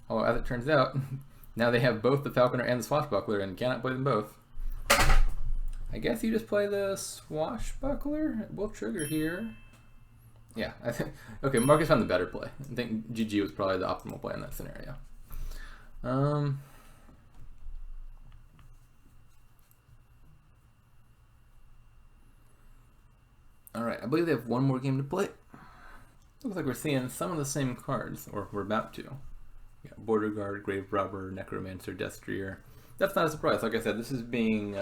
Although, as it turns out, now they have both the Falconer and the Swashbuckler and cannot play them both. I guess you just play the Swashbuckler. We'll trigger here. Yeah, I think. Okay, Marcus found the better play. I think GG was probably the optimal play in that scenario. All right, I believe they have one more game to play. Looks like we're seeing some of the same cards, or we're about to. Yeah, Border Guard, Grave Robber, Necromancer, Destrier. That's not a surprise. Like I said, this is being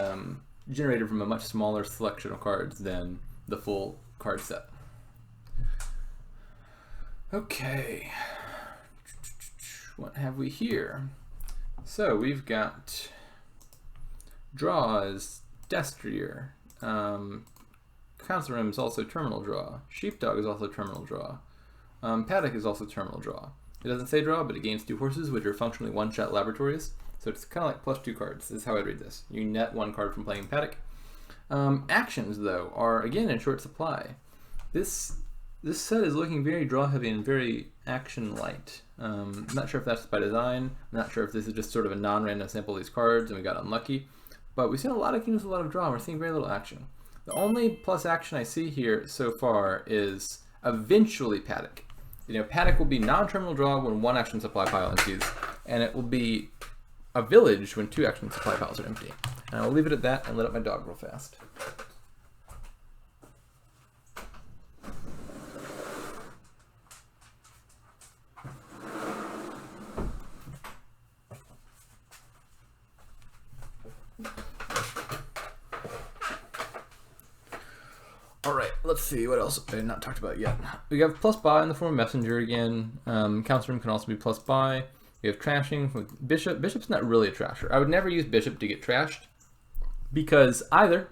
generated from a much smaller selection of cards than the full card set. Okay, what have we here? So we've got draws, Destrier, Council Room is also terminal draw, Sheepdog is also terminal draw, Paddock is also terminal draw. It doesn't say draw, but it gains 2 horses, which are functionally one-shot laboratories. So it's kind of like +2 cards. This is how I read this. You net 1 card from playing Paddock. Actions, though, are again in short supply. This set is looking very draw heavy and very action light. I'm not sure if that's by design. I'm not sure if this is just sort of a non-random sample of these cards and we got unlucky. But we've seen a lot of games with a lot of draw and we're seeing very little action. The only plus action I see here so far is eventually Paddock. You know, Paddock will be non-terminal draw when 1 action supply pile empties, and it will be a village when 2 action supply piles are empty. And I'll leave it at that and let up my dog real fast. Alright, let's see what else I have not talked about yet. We have plus buy in the form of messenger again. Council Room can also be plus buy. We have trashing with Bishop. Bishop's not really a trasher. I would never use Bishop to get trashed because either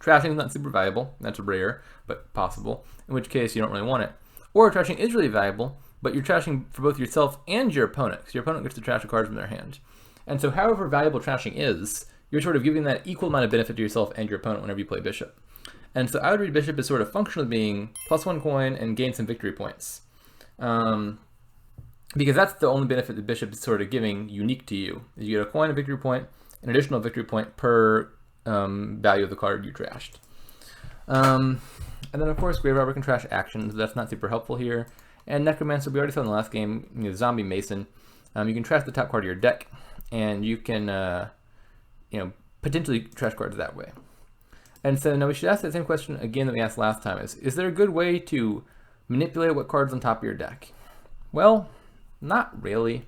trashing is not super valuable, that's rare, but possible, in which case you don't really want it. Or trashing is really valuable, but you're trashing for both yourself and your opponent, because your opponent gets to trash a card from their hand. And so however valuable trashing is, you're sort of giving that equal amount of benefit to yourself and your opponent whenever you play Bishop. And so I would read Bishop as sort of functionally being +1 coin and gain some victory points. Because that's the only benefit the Bishop is sort of giving unique to you. Is you get a coin, a victory point, an additional victory point per value of the card you trashed. And then of course Grave Robber can trash actions, but that's not super helpful here. And Necromancer, we already saw in the last game, you know, Zombie Mason. You can trash the top card of your deck, and you can you know, potentially trash cards that way. And so now we should ask that same question again that we asked last time, is there a good way to manipulate what cards on top of your deck? Well, not really.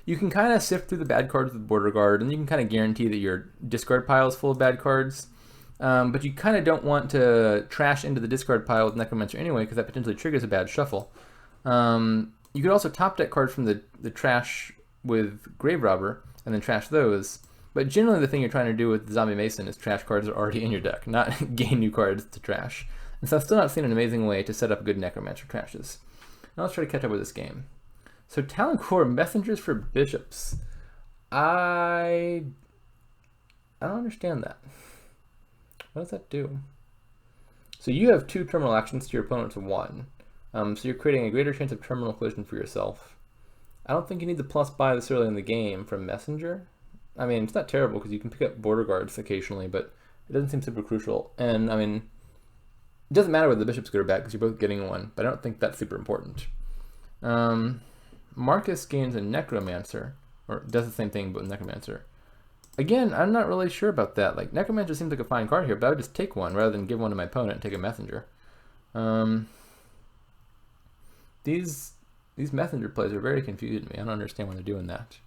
You can kind of sift through the bad cards with Border Guard, and you can kind of guarantee that your discard pile is full of bad cards, but you kind of don't want to trash into the discard pile with Necromancer anyway, because that potentially triggers a bad shuffle. You could also top deck cards from the trash with Grave Robber, and then trash those. But generally the thing you're trying to do with Zombie Mason is trash cards that are already in your deck, not gain new cards to trash. And so I've still not seen an amazing way to set up good Necromancer trashes. Now let's try to catch up with this game. So TalinkorB messengers for bishops. I don't understand that. What does that do? So you have 2 terminal actions to your opponent's 1. So you're creating a greater chance of terminal collision for yourself. I don't think you need the plus buy this early in the game from messenger. I mean, it's not terrible because you can pick up Border Guards occasionally, but it doesn't seem super crucial. And I mean, it doesn't matter whether the bishop's good or bad because you're both getting 1, but I don't think that's super important. Marcus gains a Necromancer, or does the same thing but with Necromancer. Again, I'm not really sure about that. Like, Necromancer seems like a fine card here, but I would just take 1 rather than give 1 to my opponent and take a messenger. These messenger plays are very confusing to me. I don't understand why they're doing that.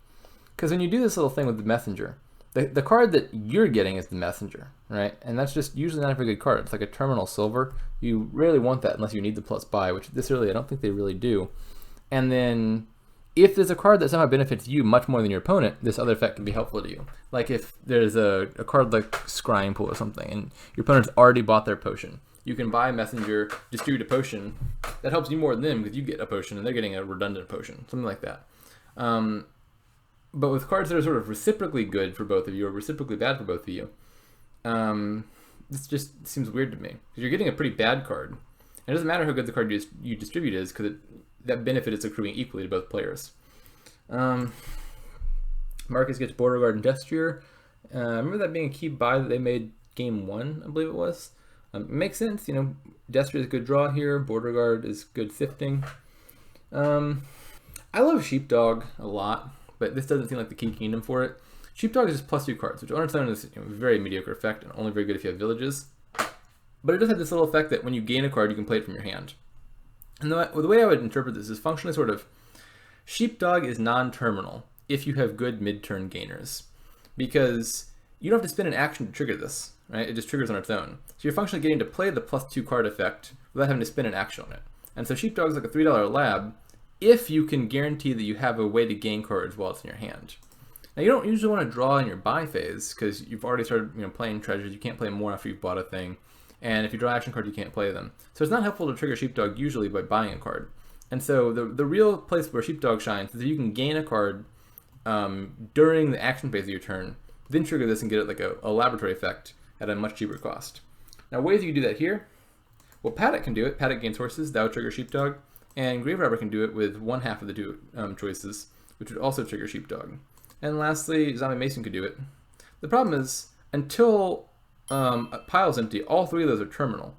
Because when you do this little thing with the messenger, the card that you're getting is the messenger, right? And that's just usually not a very good card. It's like a terminal silver. You rarely want that unless you need the plus buy, which this early I don't think they really do. And then if there's a card that somehow benefits you much more than your opponent, this other effect can be helpful to you. Like if there's a card like Scrying Pool or something, and your opponent's already bought their potion. You can buy a messenger, distribute a potion. That helps you more than them because you get a potion and they're getting a redundant potion, something like that. But with cards that are sort of reciprocally good for both of you or reciprocally bad for both of you, this just seems weird to me. Because you're getting a pretty bad card. And it doesn't matter how good the card you distribute is because that benefit is accruing equally to both players. Marcus gets Border Guard and Destrier. I remember that being a key buy that they made game 1, I believe it was. It makes sense, you know, Destry is a good draw here, Border Guard is good sifting. I love Sheepdog a lot, but this doesn't seem like the key kingdom for it. Sheepdog is just +2 cards, which on its own is a very mediocre effect and only very good if you have villages. But it does have this little effect that when you gain a card, you can play it from your hand. And the way I would interpret this is functionally sort of, Sheepdog is non-terminal if you have good mid-turn gainers, because you don't have to spend an action to trigger this, right? It just triggers on its own. So you're functionally getting to play the +2 card effect without having to spend an action on it. And so Sheepdog is like a $3 lab if you can guarantee that you have a way to gain cards while it's in your hand. Now you don't usually want to draw in your buy phase because you've already started playing treasures. You can't play more after you've bought a thing. And if you draw action cards, you can't play them. So it's not helpful to trigger Sheepdog usually by buying a card. And so the real place where Sheepdog shines is if you can gain a card during the action phase of your turn, then trigger this and get it like a laboratory effect at a much cheaper cost. Now ways you can do that here, well, Paddock can do it. Paddock gains horses, that would trigger Sheepdog. And Grave Robber can do it with one half of the two choices, which would also trigger Sheepdog. And lastly, Zombie Mason could do it. The problem is, until a pile's empty, all three of those are terminal.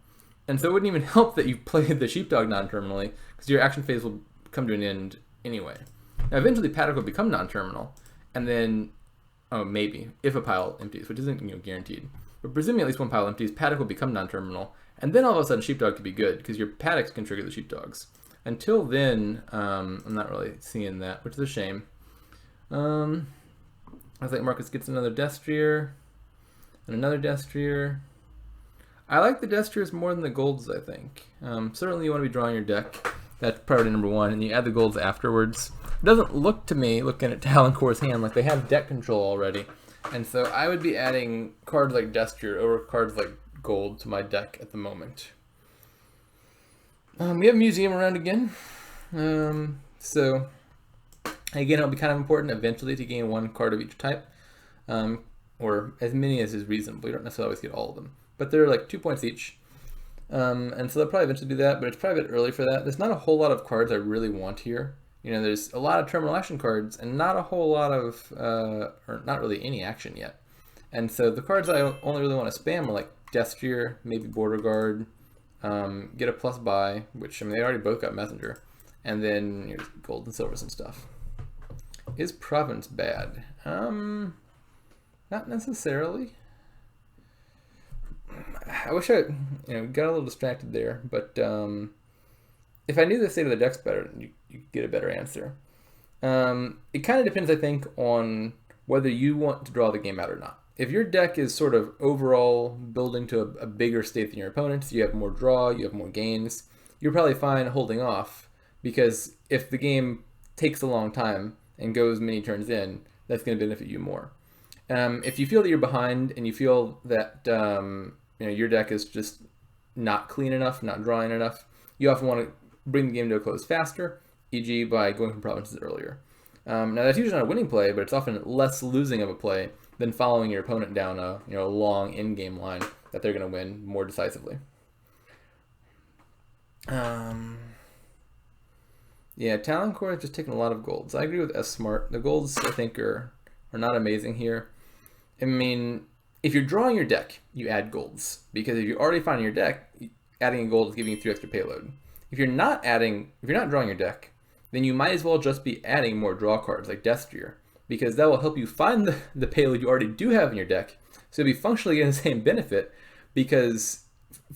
And so it wouldn't even help that you played the Sheepdog non-terminally, because your action phase will come to an end anyway. Now eventually Paddock will become non-terminal, and then, oh maybe, if a pile empties, which isn't guaranteed. But presuming at least one pile empties, Paddock will become non-terminal, and then all of a sudden Sheepdog could be good, because your Paddocks can trigger the Sheepdogs. Until then, I'm not really seeing that, which is a shame. I think Marcus gets another Destrier, and another Destrier. I like the Destriers more than the golds, I think. Certainly you want to be drawing your deck. That's priority number 1, and you add the golds afterwards. It doesn't look to me, looking at TalinkorB's hand, like they have deck control already. And so I would be adding cards like Destrier over cards like gold to my deck at the moment. We have Museum around again. So again, it'll be kind of important eventually to gain 1 card of each type. Or as many as is reasonable. You don't necessarily always get all of them. But they're like 2 points each. And so they'll probably eventually do that, but it's probably a bit early for that. There's not a whole lot of cards I really want here. There's a lot of terminal action cards and not a whole lot of, or not really any action yet. And so the cards I only really want to spam are like Destrier, maybe Border Guard, get a plus buy, which, I mean, they already both got Messenger, and then here's gold and silvers and stuff. Is Province bad? Not necessarily. I wish I got a little distracted there, but if I knew the state of the deck's better, you get a better answer. It kind of depends, I think, on whether you want to draw the game out or not. If your deck is sort of overall building to a bigger state than your opponents, you have more draw, you have more gains, you're probably fine holding off, because if the game takes a long time and goes many turns in, that's going to benefit you more. If you feel that you're behind and you feel that your deck is just not clean enough, not drawing enough, you often want to bring the game to a close faster, e.g. by going from provinces earlier. Now that's usually not a winning play, but it's often less losing of a play than following your opponent down a long in-game line that they're going to win more decisively. Yeah, TalinkorB has just taken a lot of golds. I agree with S-Smart. The golds, I think, are not amazing here. I mean, if you're drawing your deck, you add golds, because if you're already finding your deck, adding a gold is giving you 3 extra payload. If you're not drawing your deck, then you might as well just be adding more draw cards like Destrier, because that will help you find the payload you already do have in your deck. So you'll be functionally getting the same benefit, because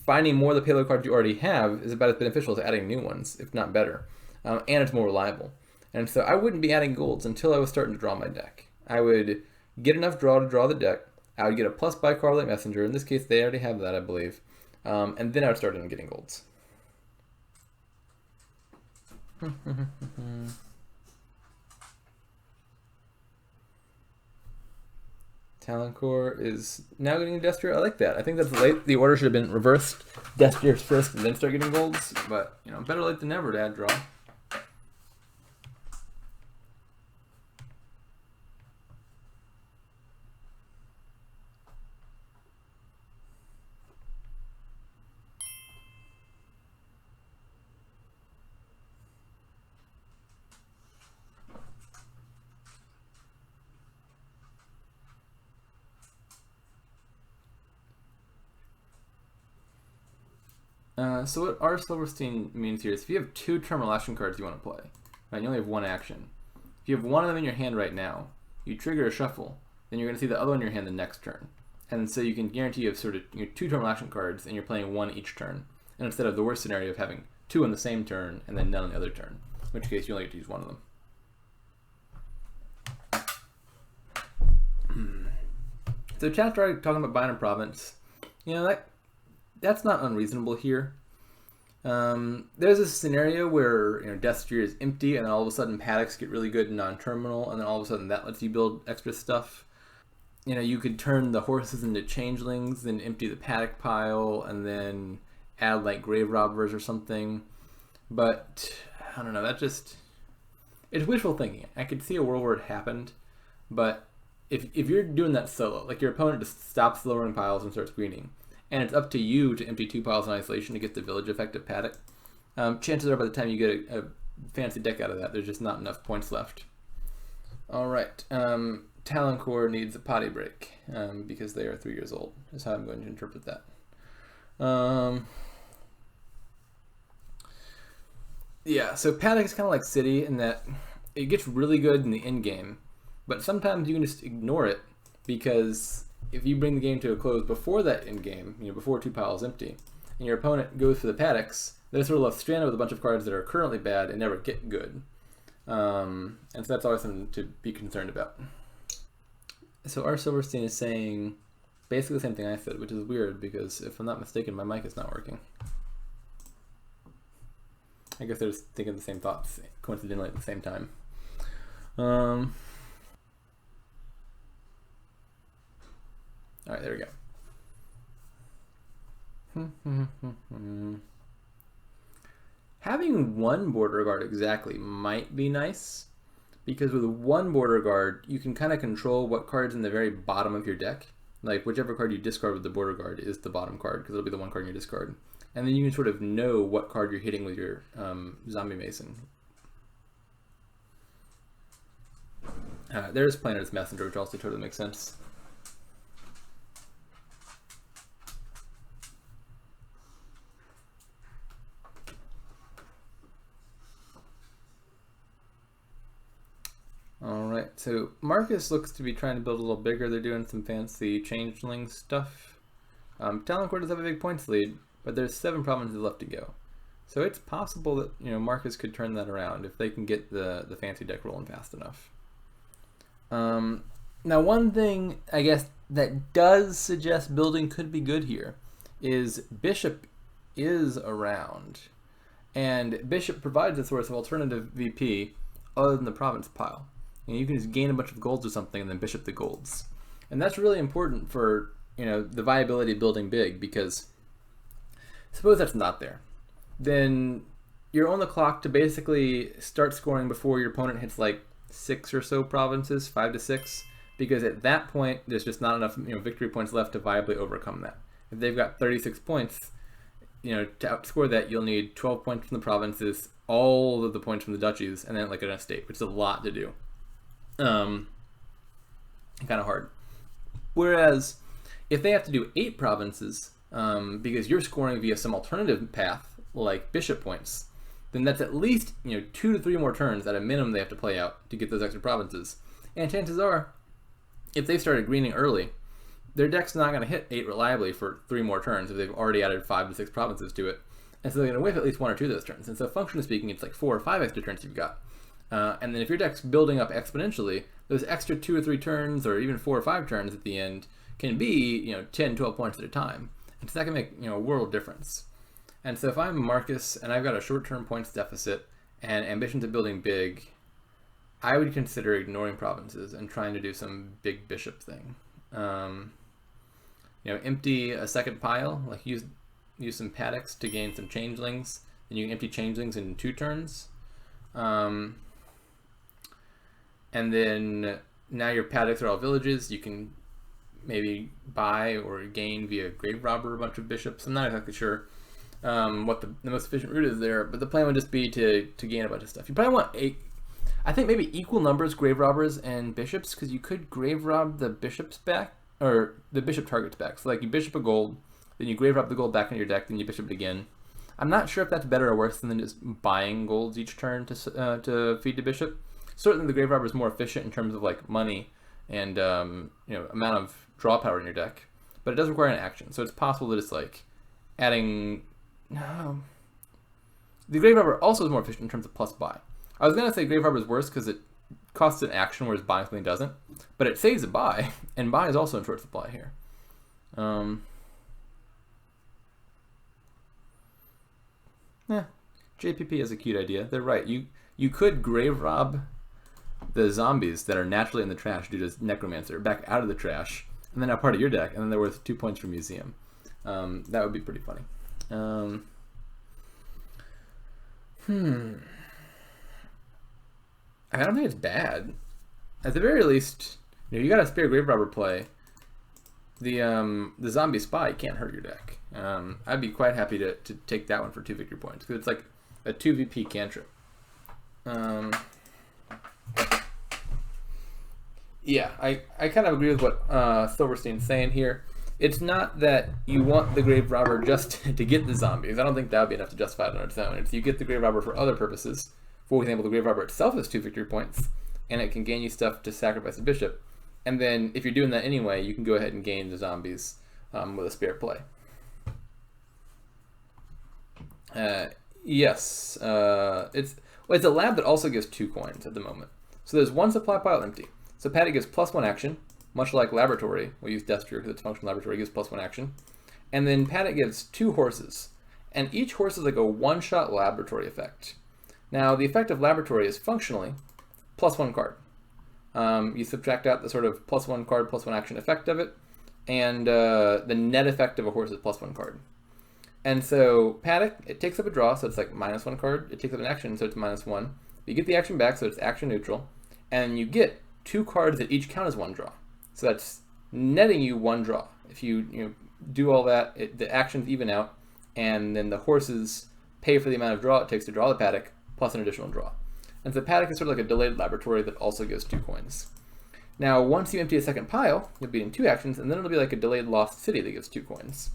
finding more of the payload cards you already have is about as beneficial as adding new ones, if not better. And it's more reliable. And so I wouldn't be adding golds until I was starting to draw my deck. I would get enough draw to draw the deck. I would get a plus buy card like Messenger. In this case, they already have that, I believe. And then I would start getting golds. TalinkorB is now getting Destrier. I like that. I think that's late. The order should have been reversed. Destrier first and then start getting golds. But, better late than never to add draw. So what R. Silverstein means here is if you have 2 terminal action cards you want to play, right, you only have 1 action. If you have one of them in your hand right now, you trigger a shuffle, then you're going to see the other one in your hand the next turn. And so you can guarantee you have sort of 2 terminal action cards and you're playing 1 each turn. And instead of the worst scenario of having 2 on the same turn and then none on the other turn, in which case you only get to use 1 of them. So chapter talking about Bind Province, that's not unreasonable here. There's a scenario where Death Street is empty and then all of a sudden paddocks get really good and non-terminal, and then all of a sudden that lets you build extra stuff. You could turn the horses into changelings, then empty the paddock pile, and then add like grave robbers or something. But I don't know, it's wishful thinking. I could see a world where it happened, but if you're doing that solo, like your opponent just stops lowering piles and starts greening, and it's up to you to empty 2 piles in isolation to get the village effect of paddock, chances are by the time you get a fancy deck out of that, there's just not enough points left. Alright, TalinkorB needs a potty break because they are 3 years old, is how I'm going to interpret that. Yeah, so paddock is kind of like City in that it gets really good in the end game, but sometimes you can just ignore it because if you bring the game to a close before that end game, before 2 piles empty, and your opponent goes for the paddocks, they're sort of left stranded with a bunch of cards that are currently bad and never get good. And so that's always something to be concerned about. So R. Silverstein is saying basically the same thing I said, which is weird because if I'm not mistaken, my mic is not working. I guess they're just thinking the same thoughts coincidentally at the same time. Alright, there we go. Having 1 border guard exactly might be nice, because with 1 border guard, you can kind of control what card's in the very bottom of your deck. Like, whichever card you discard with the border guard is the bottom card, because it'll be the 1 card in your discard. And then you can sort of know what card you're hitting with your Zombie Mason. There's Planete's Messenger, which also totally makes sense. Alright, so Marcus looks to be trying to build a little bigger. They're doing some fancy changeling stuff. TalinkorB does have a big points lead, but there's 7 provinces left to go. So it's possible that Marcus could turn that around if they can get the fancy deck rolling fast enough. Now one thing I guess that does suggest building could be good here is Bishop is around. And Bishop provides a source of alternative VP other than the province pile. You can just gain a bunch of golds or something and then Bishop the golds. And that's really important for the viability of building big, because suppose that's not there. Then you're on the clock to basically start scoring before your opponent hits like 6 or so provinces, 5 to 6, because at that point there's just not enough victory points left to viably overcome that. If they've got 36 points, to outscore that you'll need 12 points from the provinces, all of the points from the duchies, and then like an estate, which is a lot to do. Kind of hard. Whereas if they have to do 8 provinces, because you're scoring via some alternative path like bishop points, then that's at least 2 to 3 more turns at a minimum they have to play out to get those extra provinces. And chances are, if they started greening early, their deck's not going to hit 8 reliably for 3 more turns if they've already added 5 to 6 provinces to it. And so they're going to whiff at least 1 or 2 of those turns. And so functionally speaking, it's like 4 or 5 extra turns you've got. And then if your deck's building up exponentially, those extra 2 or 3 turns, or even 4 or 5 turns at the end, can be 10, 12 points at a time. And so that can make a world difference. And so if I'm Marcus and I've got a short-term points deficit and ambitions of building big, I would consider ignoring provinces and trying to do some big bishop thing. Empty a second pile, like use some paddocks to gain some changelings, and you can empty changelings in 2 turns. And then now your paddocks are all villages. You can maybe buy or gain via grave robber a bunch of bishops. I'm not exactly sure what the most efficient route is there, but the plan would just be to gain a bunch of stuff. You probably want I think maybe equal numbers grave robbers and bishops, because you could grave rob the bishops back, or the bishop targets back. So like you bishop a gold, then you grave rob the gold back in your deck, then you bishop it again. I'm not sure if that's better or worse than just buying golds each turn to feed the bishop. Certainly the Grave Robber is more efficient in terms of like money and amount of draw power in your deck, but it does require an action, so it's possible that it's like adding. No, the Grave Robber also is more efficient in terms of plus buy. I was gonna say Grave Robber is worse because it costs an action, whereas buying something doesn't, but it saves a buy, and buy is also in short supply here. JPP has a cute idea. They're right. You could grave rob the zombies that are naturally in the trash due to Necromancer back out of the trash, and then now part of your deck, and then they're worth 2 points for Museum. That would be pretty funny. I don't think it's bad. At the very least, you got a spare Grave Robber play. The Zombie Spy can't hurt your deck. I'd be quite happy to take that one for 2 victory points because it's like a 2 VP cantrip. Yeah, I kind of agree with what Silverstein's saying here. It's not that you want the Grave Robber just to get the zombies. I don't think that would be enough to justify it on its own. It's you get the Grave Robber for other purposes. For example, the Grave Robber itself has 2 victory points, and it can gain you stuff to sacrifice a bishop. And then, if you're doing that anyway, you can go ahead and gain the zombies with a spare play. Yes, it's a lab that also gives 2 coins at the moment. So there's 1 supply pile empty. So Paddock gives +1 action, much like Laboratory. We'll use Destrier because it's functional Laboratory, gives +1 action. And then Paddock gives 2 horses. And each horse is like a one-shot Laboratory effect. Now, the effect of Laboratory is functionally +1 card. You subtract out the sort of +1 card, +1 action effect of it, and the net effect of a horse is +1 card. And so Paddock, it takes up a draw, so it's like -1 card. It takes up an action, so it's -1. You get the action back, so it's action neutral. And you get 2 cards that each count as 1 draw. So that's netting you 1 draw. If you do all that, the actions even out, and then the horses pay for the amount of draw it takes to draw the Paddock, plus an additional draw. And so Paddock is sort of like a delayed Laboratory that also gives 2 coins. Now, once you empty a second pile, you'll be in 2 actions, and then it'll be like a delayed Lost City that gives 2 coins.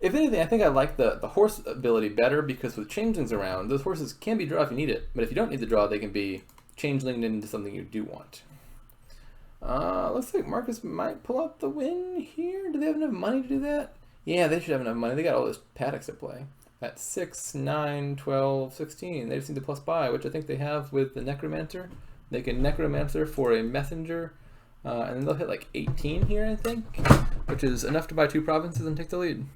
If anything, I think I like the horse ability better because with changelings around, those horses can be draw if you need it, but if you don't need the draw, they can be changelinged into something you do want. Looks like Marcus might pull out the win here. Do they have enough money to do that? Yeah, they should have enough money. They got all those Paddocks at play. At 6, 9, 12, 16. They just need the plus buy, which I think they have with the Necromancer. They can Necromancer for a Messenger, and then they'll hit like 18 here, I think, which is enough to buy 2 provinces and take the lead.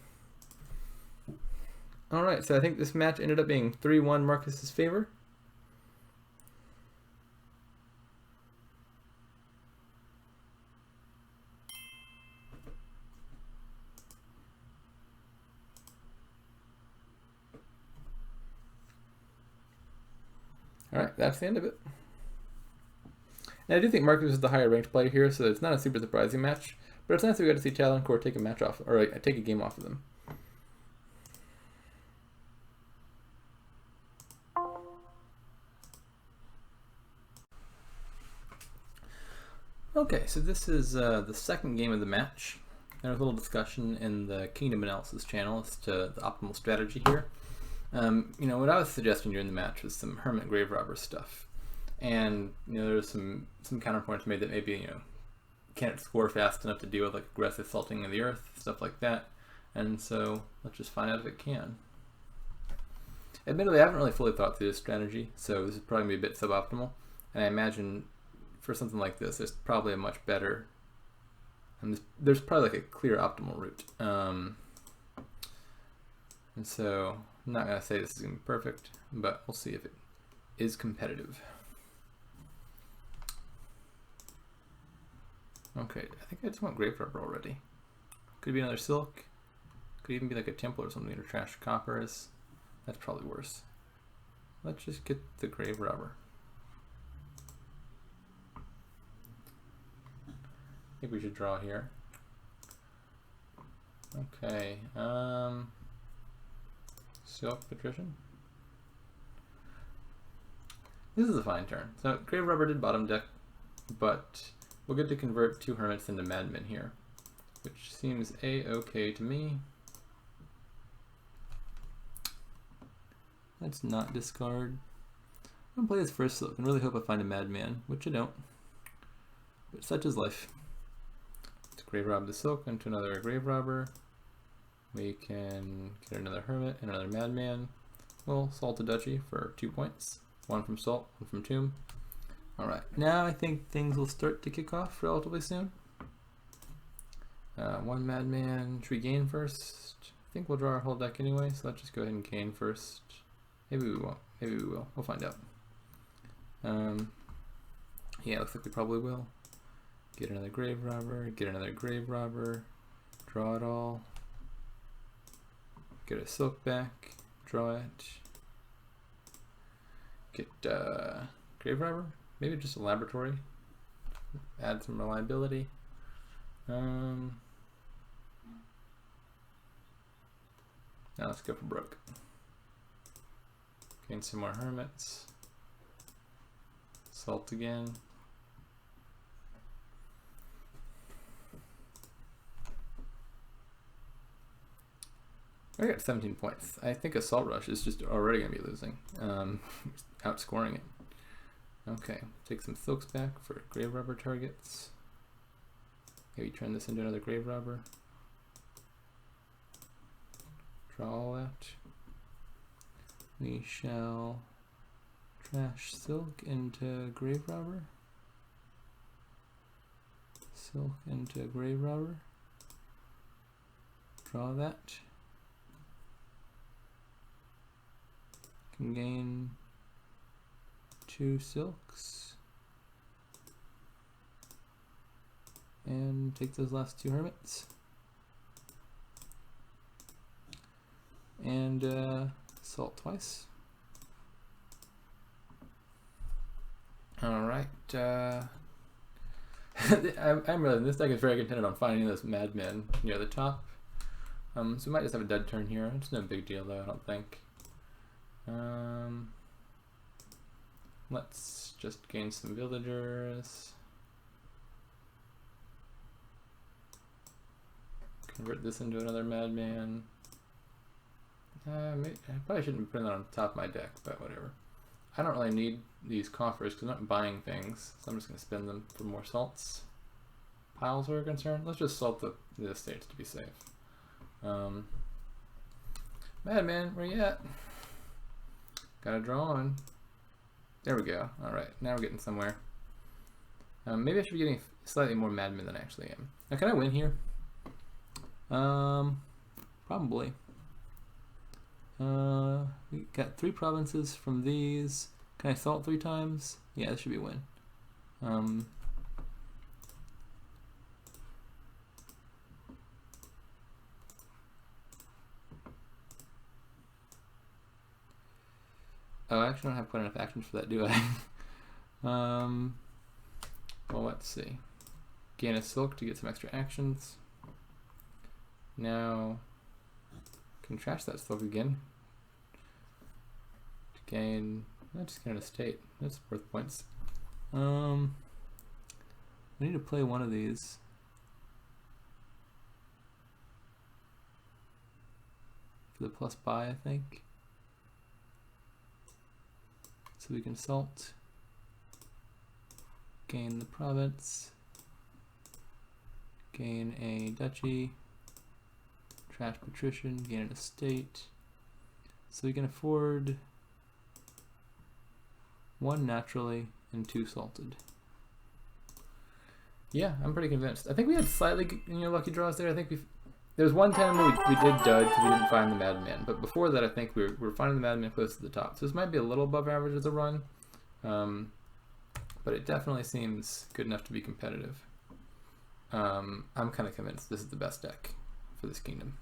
Alright, so I think this match ended up being 3-1 Marcus's favor. Alright, that's the end of it. Now I do think Marcus is the higher ranked player here, so it's not a super surprising match, but it's nice that we got to see TalinkorB take a match off, or take a game off of them. Okay, so this is the second game of the match. There was a little discussion in the Kingdom Analysis channel as to the optimal strategy here. What I was suggesting during the match was some Hermit Grave Robber stuff. And, there's some counterpoints made that maybe, can't score fast enough to deal with like aggressive salting of the earth, stuff like that. And so let's just find out if it can. Admittedly, I haven't really fully thought through this strategy, so this is probably going to be a bit suboptimal. And I imagine for something like this, there's probably a much better, and there's probably like a clear optimal route. And so I'm not going to say this is going to be perfect, but we'll see if it is competitive. Okay, I think I just want Grave Robber already. Could be another Silk. Could even be like a Temple or something, or Trash Coppers. That's probably worse. Let's just get the Grave Robber. I think we should draw here. Okay, Silk Patrician. This is a fine turn. So Grave Robber did bottom deck, but we'll get to convert 2 Hermits into Madmen here. which seems a-okay to me. Let's not discard. I'm gonna play this first silk and really hope I find a madman, which I don't. But such is life. Let's grave rob the silk into another grave robber. We can get another hermit and another madman. We'll salt a duchy for 2 points. 1 from salt, 1 from tomb. Alright, now I think things will start to kick off relatively soon. 1 madman. Should we gain first? I think we'll draw our whole deck anyway, so let's just go ahead and gain first. Maybe we won't. Maybe we will. We'll find out. Yeah, looks like we probably will. Get another grave robber, get another grave robber, draw it all. Get a silk back, draw it. Get grave robber, maybe just a laboratory. Add some reliability. Now let's go for broke. Gain some more hermits. Salt again. I got 17 points. I think Assault Rush is just already going to be losing. Outscoring it. Okay, take some silks back for grave robber targets. Maybe turn this into another grave robber. Draw all that. We shall trash silk into grave robber. Silk into grave robber. Draw that. Can gain 2 silks. And take those last 2 hermits. And salt twice. Alright. I'm realizing this deck is very contented on finding those madmen near the top. So we might just have a dead turn here. It's no big deal though, I don't think. Let's just gain some villagers. Convert this into another madman. I probably shouldn't be putting that on top of my deck, but whatever. I don't really need these coffers because I'm not buying things, so I'm just going to spend them for more salts. Piles are concerned. Let's just salt the estates to be safe. Madman, where you at? Gotta draw on. There we go. Alright, now we're getting somewhere. Maybe I should be getting slightly more madmen than I actually am. Now, can I win here? Probably. We got 3 provinces from these. Can I salt 3 times? Yeah, this should be a win. Oh, I actually don't have quite enough actions for that, do I? Well, let's see. Gain a silk to get some extra actions. Now, can trash that silk again. To gain, just get an estate. That's worth points. We need to play one of these. For the plus buy, I think. So we can salt, gain the province, gain a duchy, trash patrician, gain an estate. So we can afford 1 naturally and 2 salted. Yeah, I'm pretty convinced. I think we had slightly lucky draws there. I think there was one time where we did dud because we didn't find the madman, but before that I think we were finding the madman close to the top. So this might be a little above average as a run, but it definitely seems good enough to be competitive. I'm kind of convinced this is the best deck for this kingdom.